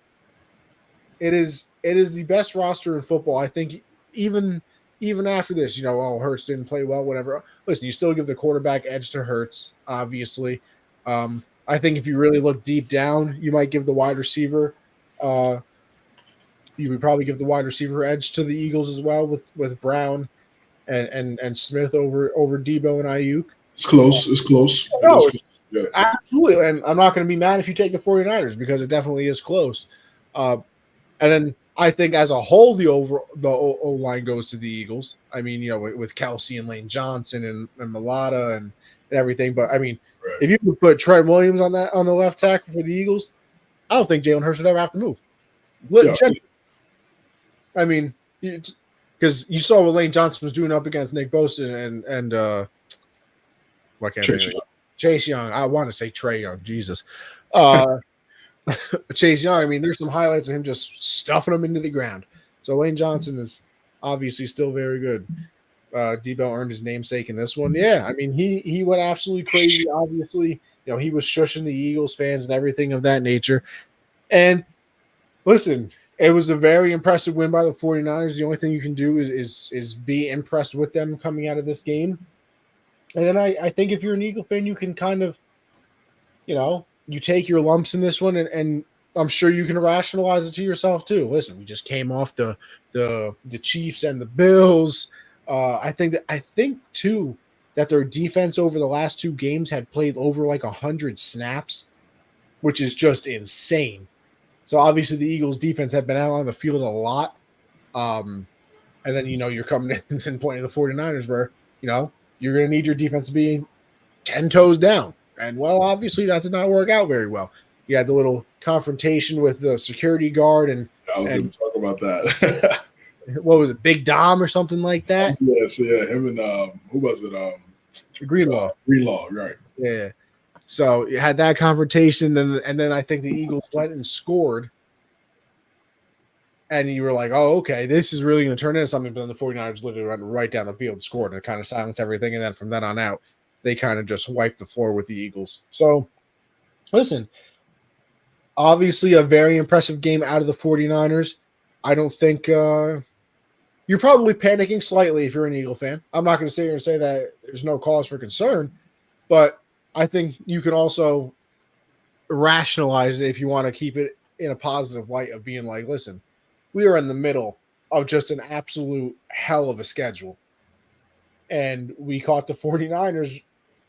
It is the best roster in football. I think even after this, Hurts didn't play well, whatever. Listen, you still give the quarterback edge to Hurts, obviously. I think if you really look deep down, you might give the wide receiver. You would probably give the wide receiver edge to the Eagles as well with Brown and Smith over Debo and Ayuk. It's close. It's close. No, yeah. Absolutely. And I'm not going to be mad if you take the 49ers, because it definitely is close. And then I think as a whole, the O-line goes to the Eagles. I mean, with Kelsey and Lane Johnson and Mulata and everything. But I mean, right. If you could put Trent Williams on the left tackle for the Eagles, I don't think Jalen Hurts would ever have to move. Yeah. I mean, because you saw what Lane Johnson was doing up against Nick Bosa and what can't Chase Young. I want to say Trey Young. Jesus. Chase Young. I mean, there's some highlights of him just stuffing them into the ground. So Lane Johnson is obviously still very good. Debo earned his namesake in this one. Yeah, I mean, he went absolutely crazy. Obviously, he was shushing the Eagles fans and everything of that nature. And listen, it was a very impressive win by the 49ers. The only thing you can do is be impressed with them coming out of this game. And then I think if you're an Eagle fan, you can kind of, you take your lumps in this one, and I'm sure you can rationalize it to yourself too. Listen, we just came off the Chiefs and the Bills. I think too that their defense over the last two games had played over like 100 snaps, which is just insane. So obviously the Eagles defense had been out on the field a lot. And then, you're coming in and playing the 49ers where, you're going to need your defense to be 10 toes down. And, well, obviously that did not work out very well. You had the little confrontation with the security guard and I was going to talk about that. What was it, Big Dom or something like that? Yes, yeah. Him and who was it? Greenlaw. Greenlaw, right. Yeah. So you had that confrontation, and then I think the Eagles went and scored. And you were like, oh, okay, this is really going to turn into something. But then the 49ers literally ran right down the field and scored, and it kind of silenced everything. And then from then on out, they kind of just wiped the floor with the Eagles. So, listen, obviously a very impressive game out of the 49ers. I don't think you're probably panicking slightly if you're an Eagle fan. I'm not going to sit here and say that there's no cause for concern, but I think you can also rationalize it if you want to keep it in a positive light of being like, listen, we are in the middle of just an absolute hell of a schedule. And we caught the 49ers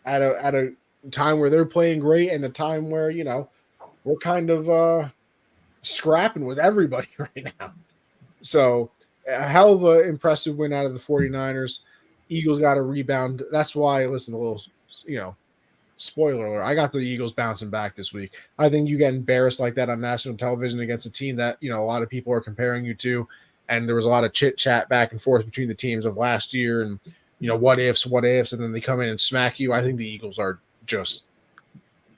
at a time where they're playing great and a time where, we're kind of scrapping with everybody right now. So a hell of an impressive win out of the 49ers. Eagles got a rebound. That's why, listen, a little, spoiler alert, I got the Eagles bouncing back this week. I think you get embarrassed like that on national television against a team that, a lot of people are comparing you to. And there was a lot of chit chat back and forth between the teams of last year and, what ifs, and then they come in and smack you. I think the Eagles are just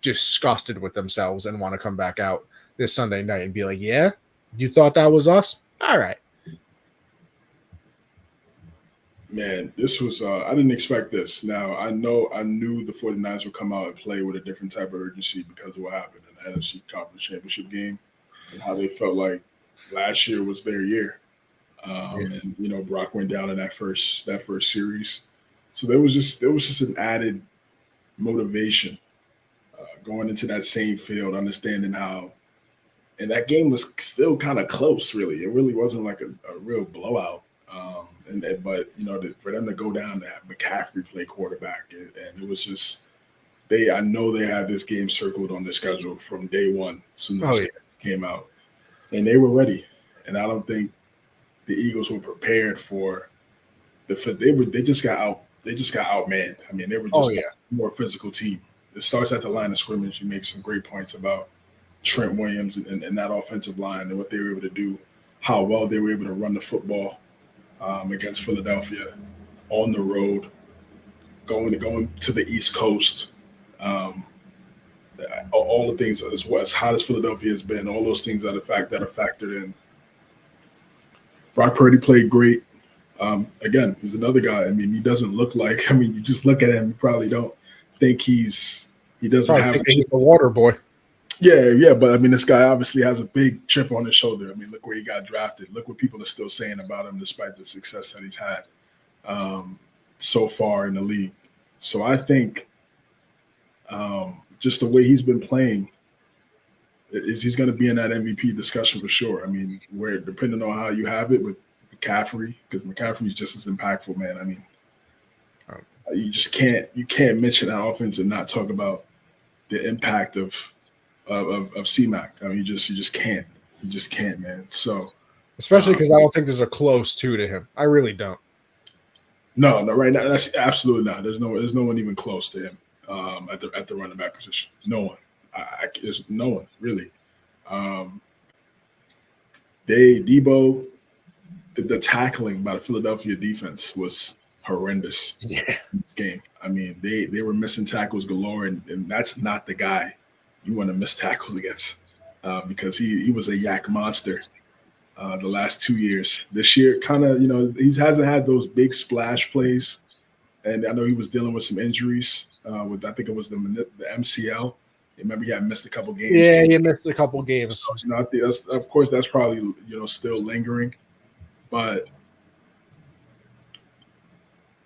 disgusted with themselves and want to come back out this Sunday night and be like, yeah, you thought that was us? All right. Man, this was I didn't expect this. Now, I knew the 49ers would come out and play with a different type of urgency because of what happened in the NFC Conference Championship game and how they felt like last year was their year. And Brock went down in that first series. So there was just an added motivation going into that same field, understanding how, and that game was still kind of close, really. It really wasn't like a real blowout. But for them to go down to have McCaffrey play quarterback, and it was just I know they had this game circled on the schedule from day one, as soon as it came out, and they were ready. And I don't think the Eagles were prepared for they just got outmanned. I mean, they were just a more physical team. It starts at the line of scrimmage. You make some great points about Trent Williams and that offensive line and what they were able to do, how well they were able to run the football against Philadelphia on the road, going to the East Coast. All the things as hot as Philadelphia has been, all those things that are factored in. Brock Purdy played great. Again, he's another guy. I mean, he doesn't look like. I mean, you just look at him, you probably don't think he doesn't have. He's the water boy. Yeah, but I mean, this guy obviously has a big chip on his shoulder. I mean, look where he got drafted. Look what people are still saying about him, despite the success that he's had so far in the league. So I think just the way he's been playing, he's going to be in that MVP discussion for sure. I mean, where depending on how you have it with McCaffrey, because McCaffrey is just as impactful, man. I mean, you can't mention that offense and not talk about the impact of C-Mac. I mean, you just can't. You just can't, man. So, especially because I don't think there's a close two to him. I really don't. No, right now that's absolutely not. There's no one even close to him at the running back position. No one. There's no one really. Debo, the tackling by the Philadelphia defense was horrendous in this game. I mean, they were missing tackles galore, and that's not the guy you want to miss tackles against because he was a yak monster the last 2 years. This year, kind of, he hasn't had those big splash plays, and I know he was dealing with some injuries with, I think it was the MCL. Remember, he had missed a couple games. Yeah, he missed a couple games. So it's not of course, that's probably still lingering, but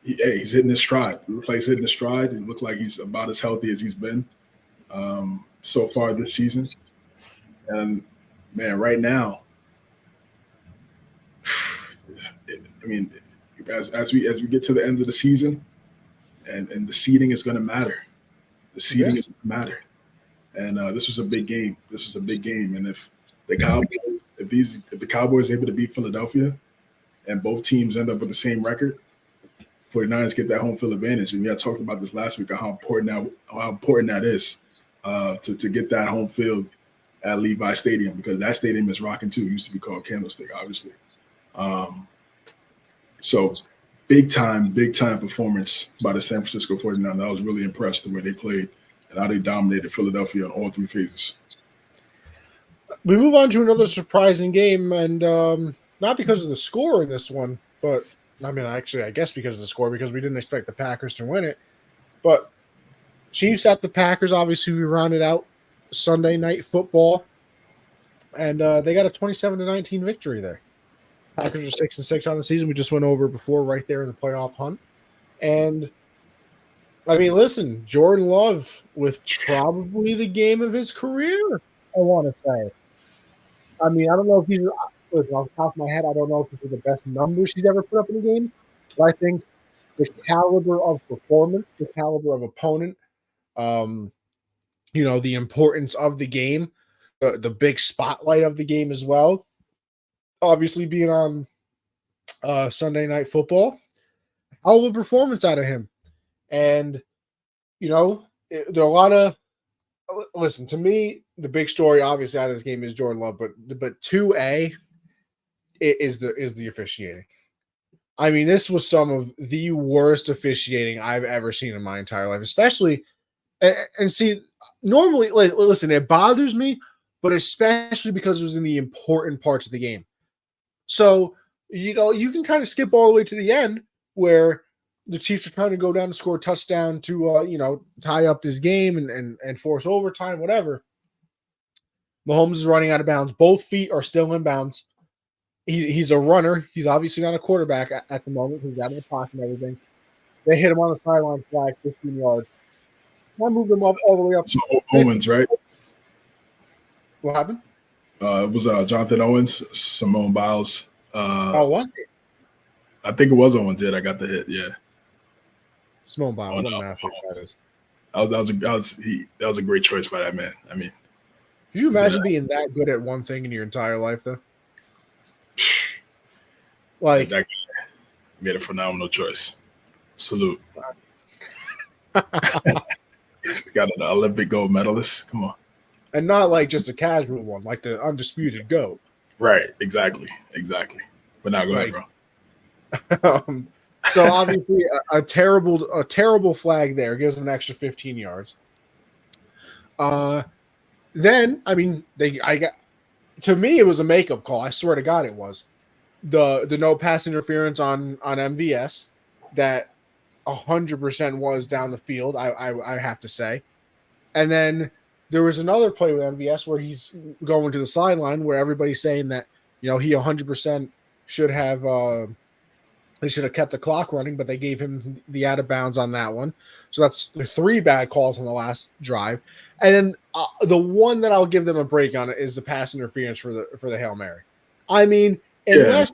he's hitting his stride. He looks like he's hitting his stride. He looked like he's about as healthy as he's been so far this season. And man, right now, I mean, as we get to the end of the season, and the seeding is going to matter. The seeding is going to matter. And this was a big game. And if The Cowboys, if the Cowboys are able to beat Philadelphia and both teams end up with the same record, 49ers get that home field advantage. And I talked about this last week on how important that is to get that home field at Levi Stadium, because that stadium is rocking too. It used to be called Candlestick, obviously. So big time performance by the San Francisco 49ers. I was really impressed the way they played and how they dominated Philadelphia on all three phases. We move on to another surprising game, and not because of the score in this one, but I mean, actually, I guess because of the score, because we didn't expect the Packers to win it. But Chiefs at the Packers, obviously, we rounded out Sunday Night Football, and they got a 27-19 victory there. Packers are 6-6 on the season. We just went over before, right there in the playoff hunt. And I mean, listen, Jordan Love with probably the game of his career, I want to say. I mean, I don't know if he's, listen, off the top of my head, I don't know if this is the best numbers he's ever put up in a game, but I think the caliber of performance, the caliber of opponent, the importance of the game, the big spotlight of the game as well, obviously being on Sunday Night Football, hell of a performance out of him. And, there are a lot of, listen, to me, the big story obviously out of this game is Jordan Love, but 2A is the officiating. I mean, this was some of the worst officiating I've ever seen in my entire life, especially, and see, normally, listen, it bothers me, but especially because it was in the important parts of the game. So, you can kind of skip all the way to the end where the Chiefs are trying to go down and score a touchdown to, tie up this game and force overtime, whatever. Mahomes is running out of bounds. Both feet are still in bounds. He's a runner. He's obviously not a quarterback at the moment. He's out of the pocket and everything. They hit him on the sideline flag, 15 yards. I moved him up all the way up. So Owens, right? What happened? It was Jonathan Owens, Simone Biles. Was it? I think it was Owens. I got the hit. Yeah. Simone Biles. What an athlete that is. That was a great choice by that man. I mean, could you imagine being that good at one thing in your entire life, though? Like, that guy made a phenomenal choice. Salute. Got an Olympic gold medalist. Come on. And not like just a casual one, like the undisputed GOAT. Right. Exactly. But now go ahead, bro. So obviously a terrible flag there gives them an extra 15 yards. Then I mean to me it was a makeup call. I swear to God it was. The no pass interference on MVS that 100% was down the field, I have to say. And then there was another play with MVS where he's going to the sideline where everybody's saying that, he 100% should have they should have kept the clock running, but they gave him the out of bounds on that one. So that's the 3 bad calls on the last drive. And then the one that I'll give them a break on it is the pass interference for the Hail Mary. I mean, unless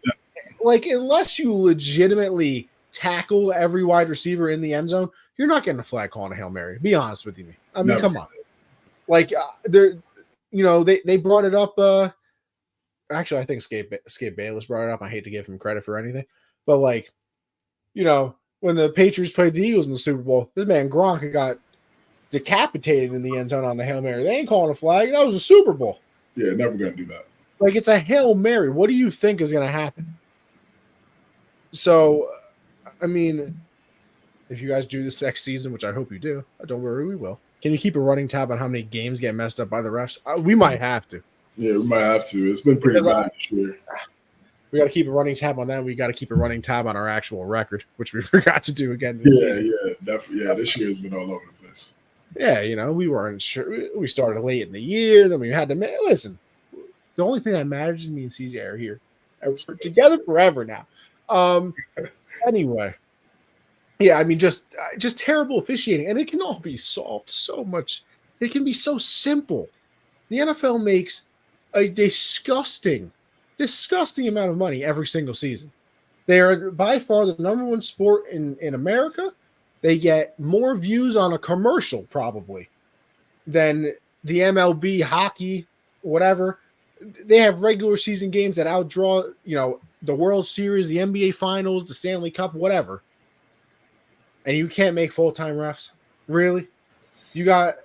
you legitimately tackle every wide receiver in the end zone, you're not getting a flag call on a Hail Mary. Be honest with me. I mean, come on. Like they brought it up. Actually, I think Skip Bayless brought it up. I hate to give him credit for anything, but when the Patriots played the Eagles in the Super Bowl, this man Gronk got decapitated in the end zone on the Hail Mary. They ain't calling a flag. That was a Super Bowl. Yeah, never gonna do that. Like, it's a Hail Mary. What do you think is gonna happen? So, I mean, if you guys do this next season, which I hope you do, don't worry, we will. Can you keep a running tab on how many games get messed up by the refs? We might have to. Yeah, we might have to. It's been pretty bad this year. We got to keep a running tab on that. We got to keep a running tab on our actual record, which we forgot to do again this season. Yeah, definitely. Yeah, this year has been all over the place. Yeah, we weren't sure. We started late in the year. Then we had to listen. The only thing that matters is me and CJ are here. We're together forever now. Anyway, yeah, I mean, just terrible officiating, and it can all be solved so much. It can be so simple. The NFL makes a disgusting amount of money every single season. They are by far the number one sport in America. They get more views on a commercial probably than the MLB, hockey, whatever, they have regular season games that outdraw, the World Series, the NBA Finals, the Stanley Cup, whatever. And you can't make full-time refs? Really? You got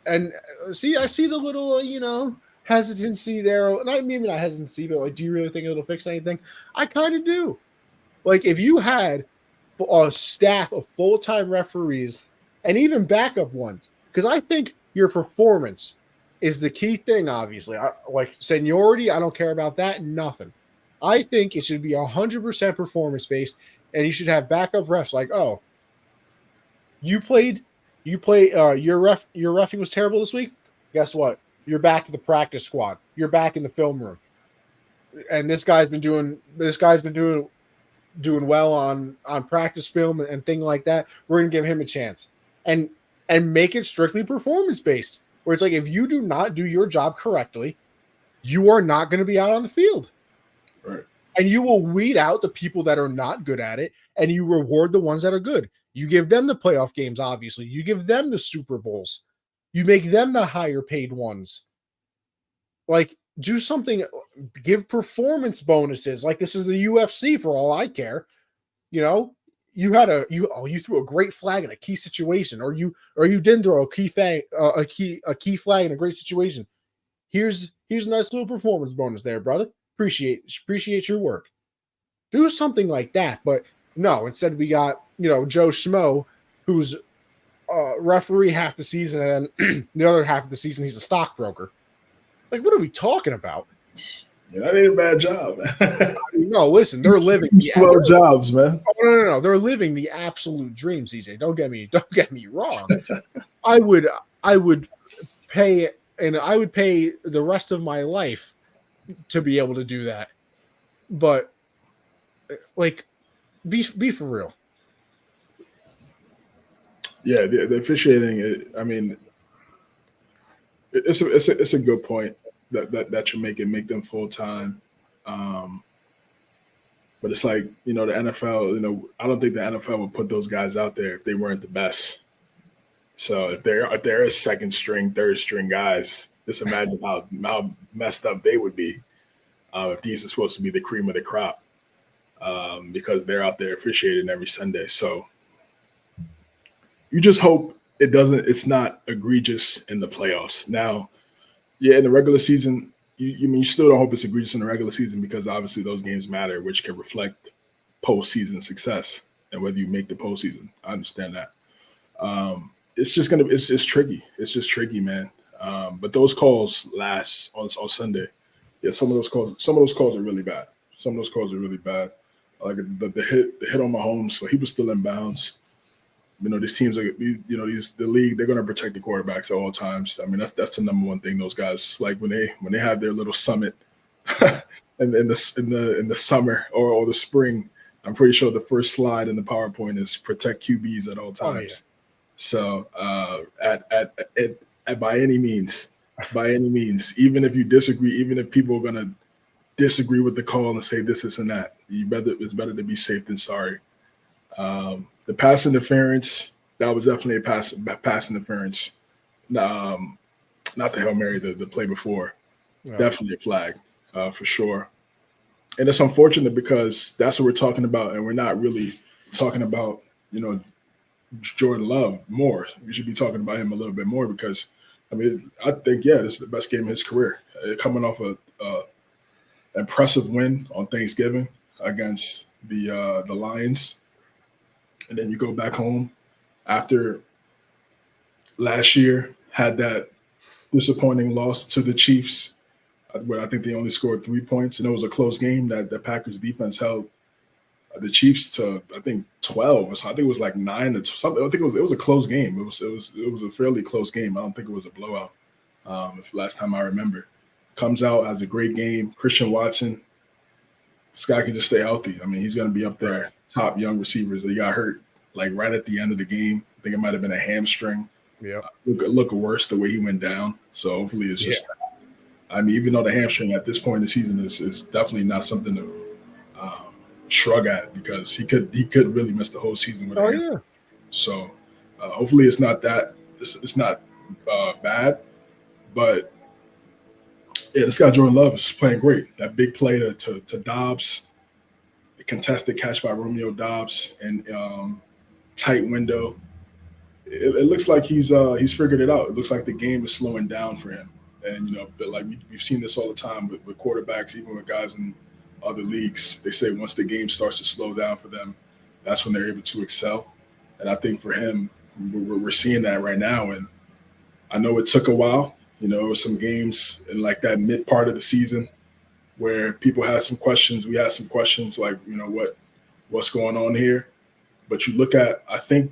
and see, I see the little, hesitancy there. Not maybe not hesitancy, but like, do you really think it'll fix anything? I kind of do. Like, if you had a staff of full-time referees and even backup ones, because I think your performance is the key thing. Obviously, like seniority, I don't care about that. Nothing. I think it should be 100% performance based, and you should have backup refs. Like, oh, you played, your refing was terrible this week. Guess what? You're back to the practice squad. You're back in the film room, and this guy's been doing well on practice film and thing like that. We're gonna give him a chance, and make it strictly performance based. Where it's like, if you do not do your job correctly, you are not going to be out on the field. Right. And you will weed out the people that are not good at it, and you reward the ones that are good. You give them the playoff games, obviously. You give them the Super Bowls. You make them the higher paid ones. Like, do something, give performance bonuses. Like, this is the UFC for all I care. You threw a great flag in a key situation, or you didn't throw a key flag in a great situation. Here's a nice little performance bonus there, brother. Appreciate your work. Do something like that, but no. Instead, we got Joe Schmo, who's referee half the season, and then the other half of the season he's a stockbroker. Like, what are we talking about? Yeah, that ain't a bad job, man. No, listen, they're living slow jobs, man. No, they're living the absolute dream, CJ. Don't get me wrong. I would pay the rest of my life to be able to do that. But like, be for real. Yeah, the officiating. I mean, it's a good point that you're making. Make them full time. But it's like, the NFL, I don't think the NFL would put those guys out there if they weren't the best. So if there is second string, third string guys, just imagine how messed up they would be if these are supposed to be the cream of the crop, because they're out there officiating every Sunday. So you just hope it's not egregious in the playoffs. Now, yeah, in the regular season, you still don't hope it's egregious in the regular season, because obviously those games matter, which can reflect postseason success and whether you make the postseason. I understand that. It's tricky. It's just tricky, man. But those calls last on Sunday. Yeah, some of those calls are really bad. Like the hit on Mahomes, so he was still in bounds. These teams are, the league, they're going to protect the quarterbacks at all times. I mean, that's the number one thing. Those guys, like when they have their little summit in the summer or the spring, I'm pretty sure the first slide in the PowerPoint is protect QBs at all times. Oh, yeah. So at by any means, even if you disagree, even if people are going to disagree with the call and say this and that, it's better to be safe than sorry. The pass interference, that was definitely a pass interference. Not the Hail Mary, the play before. Yeah. Definitely a flag, for sure. And it's unfortunate because that's what we're talking about, and we're not really talking about, Jordan Love more. We should be talking about him a little bit more because, I think, this is the best game of his career. Coming off a impressive win on Thanksgiving against the Lions. And then you go back home after last year, had that disappointing loss to the Chiefs, where I think they only scored 3 points, and it was a close game that the Packers defense held the Chiefs to, I think, 12 or something. I think it was like 9 to something. I think it was a close game. It was a fairly close game. I don't think it was a blowout. If last time I remember, comes out, has a great game. Christian Watson, this guy can just stay healthy. I mean, he's going to be up there, top young receivers. He got hurt like right at the end of the game. I think it might have been a hamstring. Yeah, look worse the way he went down. So hopefully it's just. Yeah. I mean, even though the hamstring at this point in the season is definitely not something to shrug at, because he could really miss the whole season with him. Yeah. So hopefully it's not that. It's not bad, but Yeah, this guy Jordan Love is playing great. That big play to Dobbs, the contested catch by Romeo Dobbs, and tight window. It looks like he's figured it out. It looks like the game is slowing down for him. And but like we've seen this all the time with quarterbacks, even with guys in other leagues. They say once the game starts to slow down for them, that's when they're able to excel. And I think for him, we're seeing that right now. And I know it took a while. Some games in like that mid part of the season where people had some questions. We had some questions like, what's going on here? But you look at, I think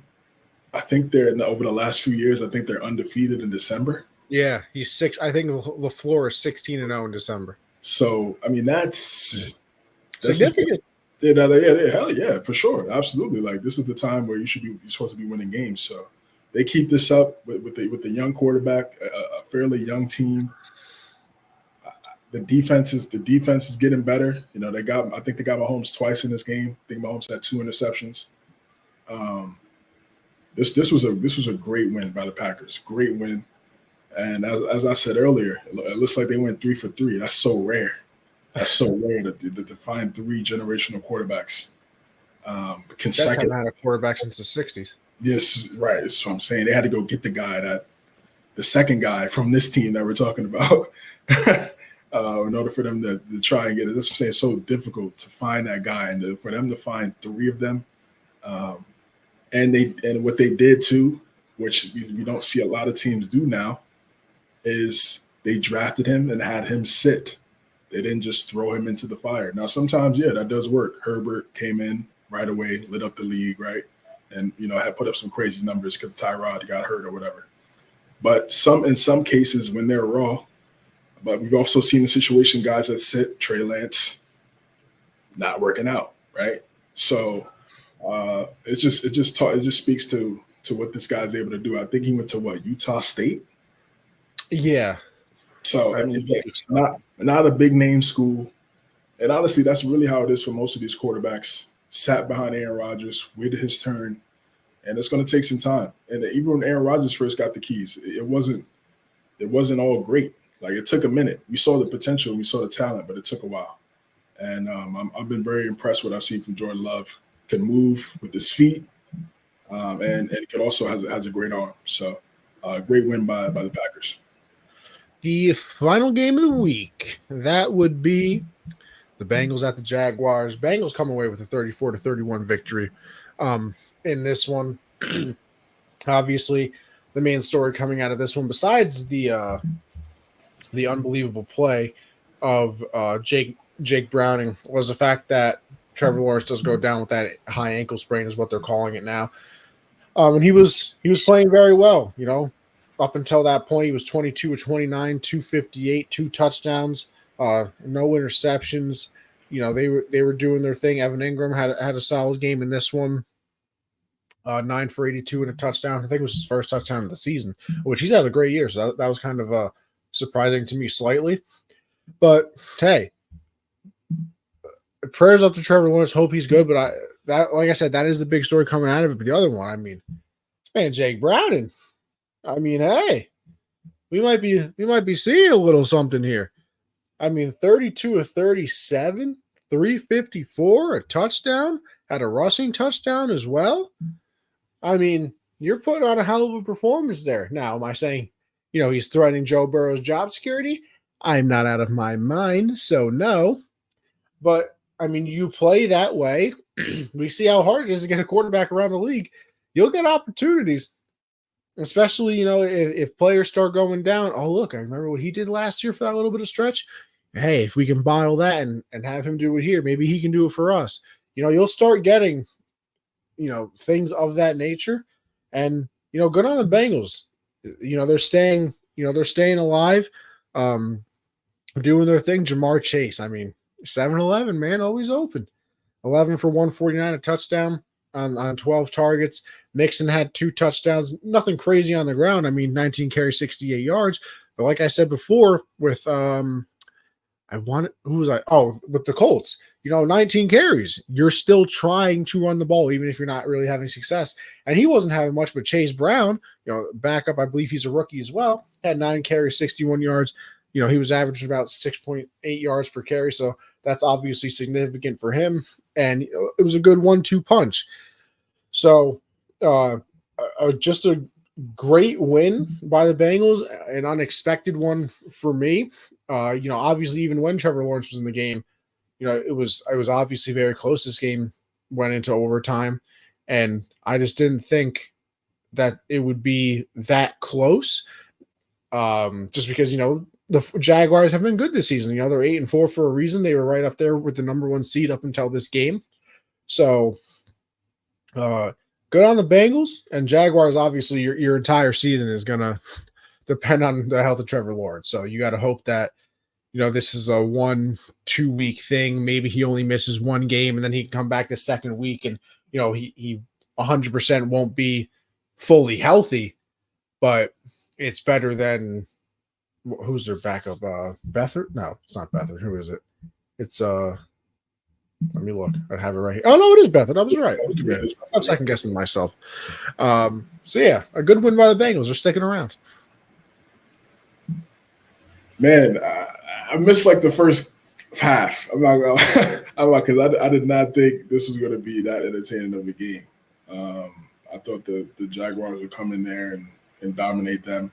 they're over the last few years, I think they're undefeated in December. Yeah, he's 6. I think LaFleur is 16-0 in December. So I mean that's significant. Yeah, hell yeah, for sure, absolutely. Like this is the time where you're supposed to be winning games. So they keep this up with the young quarterback, a fairly young team. The defense is getting better. I think they got Mahomes twice in this game. I think Mahomes had 2 interceptions. This was a great win by the Packers. Great win. And as I said earlier, it looks like they went 3 for 3. That's so rare. That's so rare to find 3 generational quarterbacks. Consecutive. That's had a quarterback since the 60s. Yes, right. That's what I'm saying. They had to go get the second guy from this team that we're talking about in order for them to try and get it. That's what I'm saying. It's so difficult to find that guy, and for them to find 3 of them. And what they did too, which we don't see a lot of teams do now, is they drafted him and had him sit. They didn't just throw him into the fire. Now, sometimes, yeah, that does work. Herbert came in right away, lit up the league, right? And, had put up some crazy numbers because Tyrod got hurt or whatever. But in some cases, when they're raw, but we've also seen the situation, guys that sit, Trey Lance, not working out, right? So it just speaks to what this guy's able to do. I think he went to Utah State. Yeah. So I mean, not a big name school, and honestly, that's really how it is for most of these quarterbacks. Sat behind Aaron Rodgers, waited his turn, and it's going to take some time. And even when Aaron Rodgers first got the keys, it wasn't all great. Like it took a minute. We saw the potential, we saw the talent, but it took a while. And I've been very impressed with what I've seen from Jordan Love. Can move with his feet, and it also has a great arm. So, great win by the Packers. The final game of the week, that would be the Bengals at the Jaguars. Bengals come away with a 34-31 victory in this one. Obviously, the main story coming out of this one, besides the unbelievable play of Jake Browning, was the fact that Trevor Lawrence does go down with that high ankle sprain, is what they're calling it now. And he was playing very well, up until that point. He was 22 of 29, 258, 2 touchdowns, no interceptions. They were doing their thing. Evan Ingram had a solid game in this one. 9 for 82 and a touchdown. I think it was his first touchdown of the season, which he's had a great year. So that was kind of surprising to me slightly. But hey, prayers up to Trevor Lawrence. Hope he's good. But like I said, that is the big story coming out of it. But the other one, I mean, this man Jake Browning. I mean, hey, we might be seeing a little something here. I mean, 32 of 37, 354, a touchdown, had a rushing touchdown as well. I mean, you're putting on a hell of a performance there. Now, am I saying, he's threatening Joe Burrow's job security? I'm not out of my mind, so no. But, I mean, you play that way. We see how hard it is to get a quarterback around the league. You'll get opportunities, especially, if players start going down. Oh, look, I remember what he did last year for that little bit of stretch. Hey, if we can bottle that and have him do it here, maybe he can do it for us. You'll start getting, things of that nature. And, good on the Bengals. They're staying alive, doing their thing. Jamar Chase, I mean, 7-11, man, always open. 11 for 149, a touchdown on 12 targets. Mixon had 2 touchdowns, nothing crazy on the ground. I mean, 19 carries, 68 yards. But like I said before, with with the Colts, 19 carries. You're still trying to run the ball, even if you're not really having success. And he wasn't having much, but Chase Brown, backup, I believe he's a rookie as well, had 9 carries, 61 yards, he was averaging about 6.8 yards per carry, so that's obviously significant for him. And it was a good 1-2 punch. So just a great win by the Bengals, an unexpected one for me. Obviously, even when Trevor Lawrence was in the game, it was obviously very close. This game went into overtime, and I just didn't think that it would be that close. Just because the Jaguars have been good this season. They're 8-4 for a reason. They were right up there with the number 1 seed up until this game. So, good on the Bengals and Jaguars. Obviously, your entire season is gonna depend on the health of Trevor Lawrence. So you got to hope that this is a 1-2 week thing. Maybe he only misses one game and then he can come back the second week and he 100% won't be fully healthy, but it's better than who's their backup? Beathard? No, it's not Beathard. Who is it? It's let me look. I have it right here. Oh no, it is Beathard. I was right. I'm second guessing myself. So yeah, a good win by the Bengals. They're sticking around. Man, I missed like the first half. I'm not because I did not think this was going to be that entertaining of a game. I thought the Jaguars would come in there and dominate them.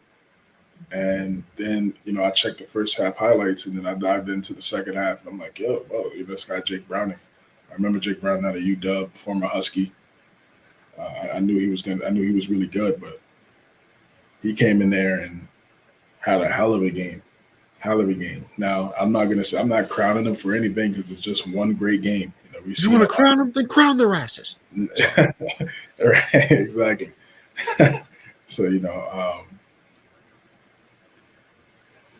And then, I checked the first half highlights and then I dived into the second half. And I'm like, this guy, Jake Browning. I remember Jake Browning out of UW, former Husky. I knew he was really good, but he came in there and had a hell of a game. Now, I'm not crowning them for anything because it's just one great game. You want to crown them? Then crown their asses. Right, exactly. So,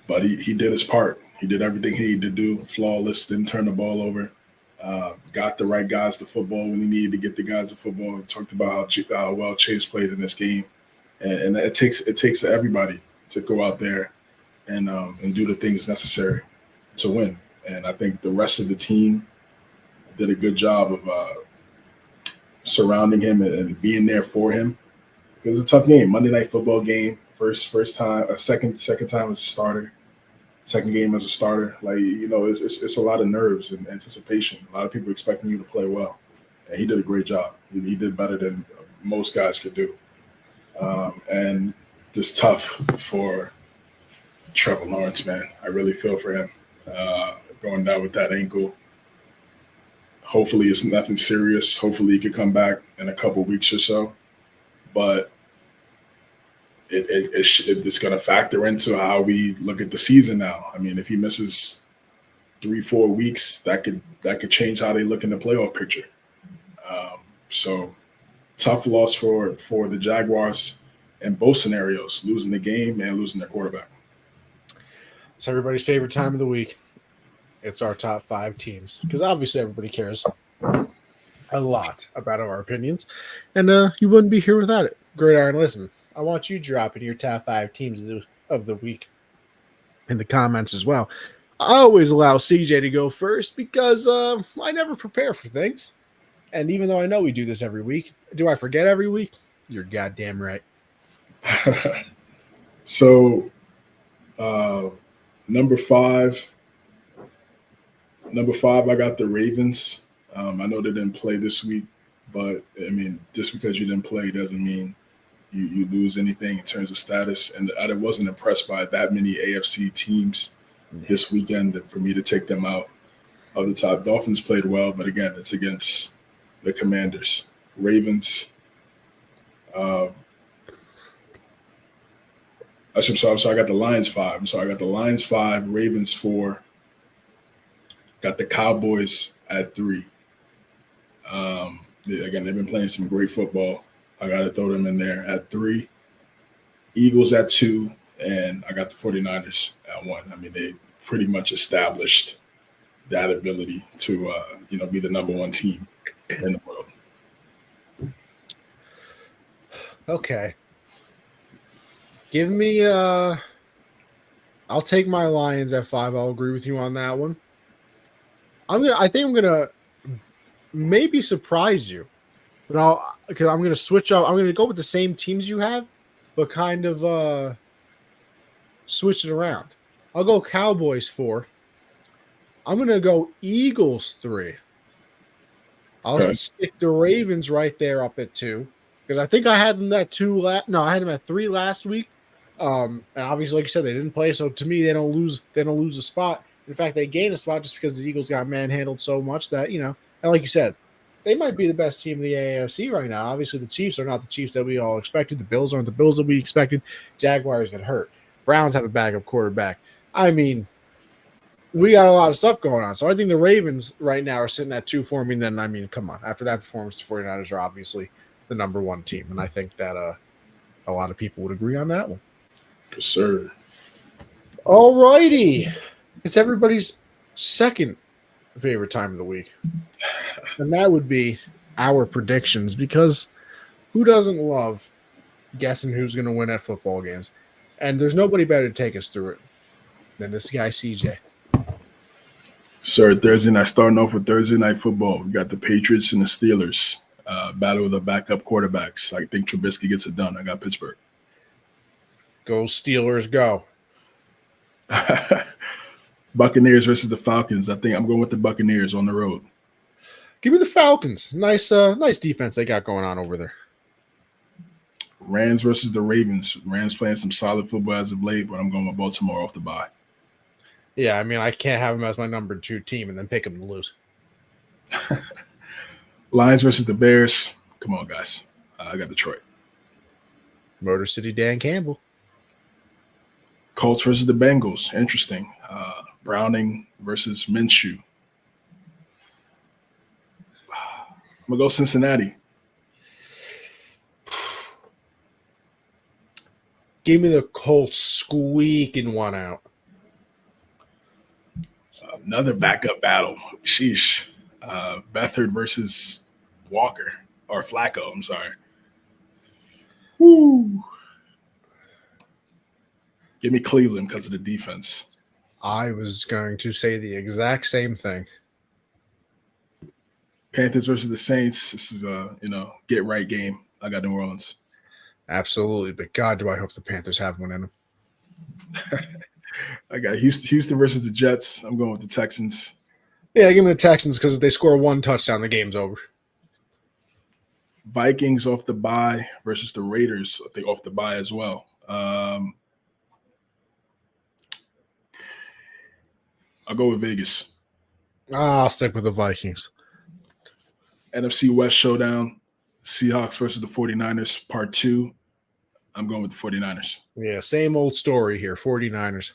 but he did his part. He did everything he needed to do, flawless, didn't turn the ball over, got the right guys to football when he needed to get the guys to football. And talked about how well Chase played in this game. And it takes everybody to go out there and do the things necessary to win. And I think the rest of the team did a good job of surrounding him and being there for him. It was a tough game, Monday Night Football game. First time, second time as a starter, second game as a starter. It's a lot of nerves and anticipation. A lot of people expecting you to play well, and he did a great job. He did better than most guys could do, and just tough for Trevor Lawrence, man. I really feel for him going down with that ankle. Hopefully it's nothing serious. Hopefully he could come back in a couple weeks or so, but it's going to factor into how we look at the season now. I mean, if he misses 3-4 weeks, that could change how they look in the playoff picture. So tough loss for the Jaguars in both scenarios, losing the game and losing their quarterback. It's everybody's favorite time of the week. It's our top 5 teams because obviously everybody cares a lot about our opinions, and you wouldn't be here without it. Gridiron, listen, I want you dropping your top 5 teams of the week in the comments as well. I always allow CJ to go first because I never prepare for things. And even though I know we do this every week, do I forget every week? You're goddamn right. So, number 5, I got the Ravens. I know they didn't play this week, but I mean, just because you didn't play doesn't mean you lose anything in terms of status. And I wasn't impressed by that many AFC teams this weekend for me to take them out of the top. Dolphins played well, but again, it's against the Commanders. Ravens. I'm sorry, I got the Lions 5. I got the Lions 5, Ravens 4. Got the Cowboys at 3. Again, they've been playing some great football. I got to throw them in there at 3. Eagles at 2, and I got the 49ers at 1. I mean, they pretty much established that ability to, be the number 1 team in the world. Okay. Give me I'll take my Lions at 5. I'll agree with you on that one. I think I'm gonna maybe surprise you, but because I'm gonna switch up. I'm gonna go with the same teams you have, but kind of switch it around. I'll go Cowboys 4. I'm going to go Eagles 3. I'll Okay. stick the Ravens right there up at 2 because I think I had them at 2 I had them at 3 last week. And obviously, like you said, they didn't play, so to me, they don't lose a spot. In fact, they gain a spot just because the Eagles got manhandled so much that, and like you said, they might be the best team in the AFC right now. Obviously, the Chiefs are not the Chiefs that we all expected. The Bills aren't the Bills that we expected. Jaguars get hurt. Browns have a backup quarterback. I mean, we got a lot of stuff going on. So I think the Ravens right now are sitting at 2 for me. And then, I mean, come on. After that performance, the 49ers are obviously the number 1 team. And I think that a lot of people would agree on that one. Yes, sir. All righty. It's everybody's second favorite time of the week. And that would be our predictions, because who doesn't love guessing who's going to win at football games? And there's nobody better to take us through it than this guy, CJ. Sir, Thursday night, starting off with Thursday night football. We got the Patriots and the Steelers. Battle of the backup quarterbacks. I think Trubisky gets it done. I got Pittsburgh. Go Steelers, go. Buccaneers versus the Falcons. I think I'm going with the Buccaneers on the road. Give me the Falcons. Nice defense they got going on over there. Rams versus the Ravens. Rams playing some solid football as of late, but I'm going with Baltimore off the bye. Yeah, I mean, I can't have them as my number 2 team and then pick them to lose. Lions versus the Bears. Come on, guys. I got Detroit. Motor City Dan Campbell. Colts versus the Bengals. Interesting. Browning versus Minshew. I'm going to go Cincinnati. Give me the Colts squeaking one out. Another backup battle. Sheesh. Beathard versus Walker. Or Flacco, I'm sorry. Woo. Give me Cleveland because of the defense. I was going to say the exact same thing. Panthers versus the Saints. This is a get right game. I got New Orleans. Absolutely, but God, do I hope the Panthers have one in them. I got Houston versus the Jets. I'm going with the Texans. Yeah, give me the Texans because if they score 1 touchdown, the game's over. Vikings off the bye versus the Raiders. I think off the bye as well. I'll go with Vegas. I'll stick with the Vikings. NFC West showdown. Seahawks versus the 49ers, part 2. I'm going with the 49ers. Yeah, same old story here, 49ers.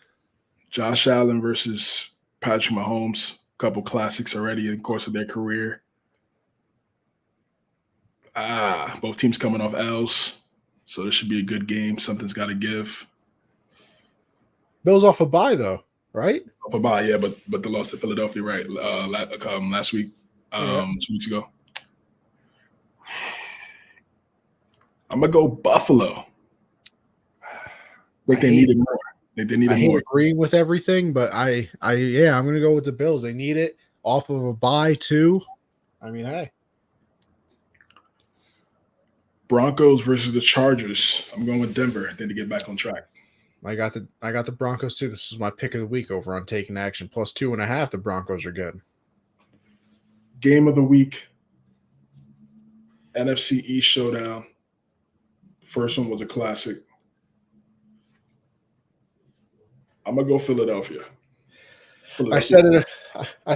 Josh Allen versus Patrick Mahomes. A couple classics already in the course of their career. Both teams coming off L's. So this should be a good game. Something's got to give. Bills off a bye, though, right? Off a bye, yeah, but they lost to Philadelphia, right? Last week, 2 weeks ago. I'm gonna go Buffalo. I think they needed more. They needed more. I agree with everything, but I'm gonna go with the Bills. They need it off of a bye too. I mean, hey. Broncos versus the Chargers. I'm going with Denver. I think to get back on track. I got the Broncos too. This is my pick of the week over on Taking Action. Plus 2.5. The Broncos are good. Game of the week. NFC East showdown. First one was a classic. I'm gonna go Philadelphia. I said it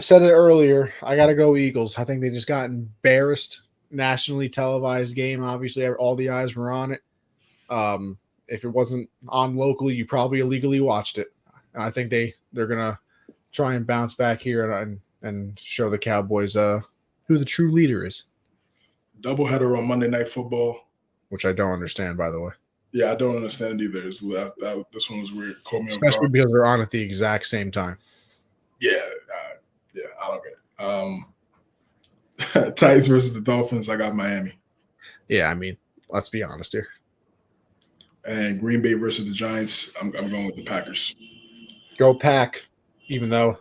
earlier. I gotta go Eagles. I think they just got embarrassed. Nationally televised game. Obviously, all the eyes were on it. If it wasn't on locally, you probably illegally watched it. And I think they're gonna try and bounce back here and show the Cowboys who the true leader is. Doubleheader on Monday Night Football. Which I don't understand, by the way. Yeah, I don't understand either. This one was weird. Caught me especially because they're on at the exact same time. Yeah, I don't get it. Titans versus the Dolphins. I got Miami. Yeah, I mean, let's be honest here. And Green Bay versus the Giants. I'm going with the Packers. Go Pack, even though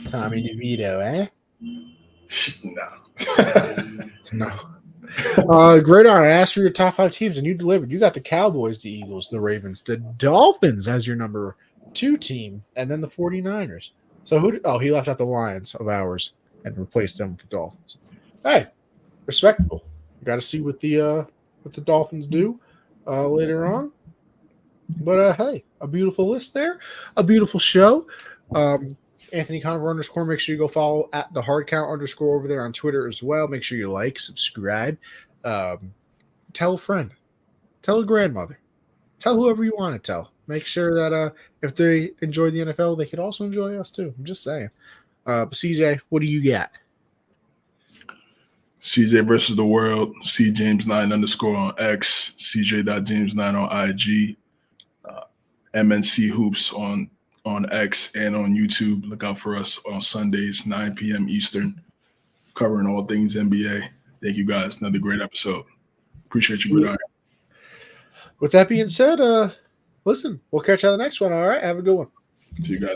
Tommy DeVito, eh? No. Great honor. I asked for your top 5 teams, and you delivered. You got the Cowboys, the Eagles, the Ravens, the Dolphins as your number 2 team, and then the 49ers. So he left out the Lions of ours and replaced them with the Dolphins. Hey, respectable. You got to see what the Dolphins do later on. But hey, a beautiful list there, a beautiful show. Anthony Conover _ make sure you go follow at the hard count _ over there on Twitter as well. Make sure you like, subscribe, tell a friend, tell a grandmother, tell whoever you want to tell. Make sure that if they enjoy the NFL, they could also enjoy us too. I'm just saying. But CJ, what do you got? CJ versus the world. CJames9 _ on X. CJ.James9 on IG. MNC Hoops on X and on YouTube. Look out for us on Sundays, 9 p.m. Eastern, covering all things NBA. Thank you guys. Another great episode. Appreciate you. Good. With that being said, listen, we'll catch you on the next one. All right. Have a good one. See you guys.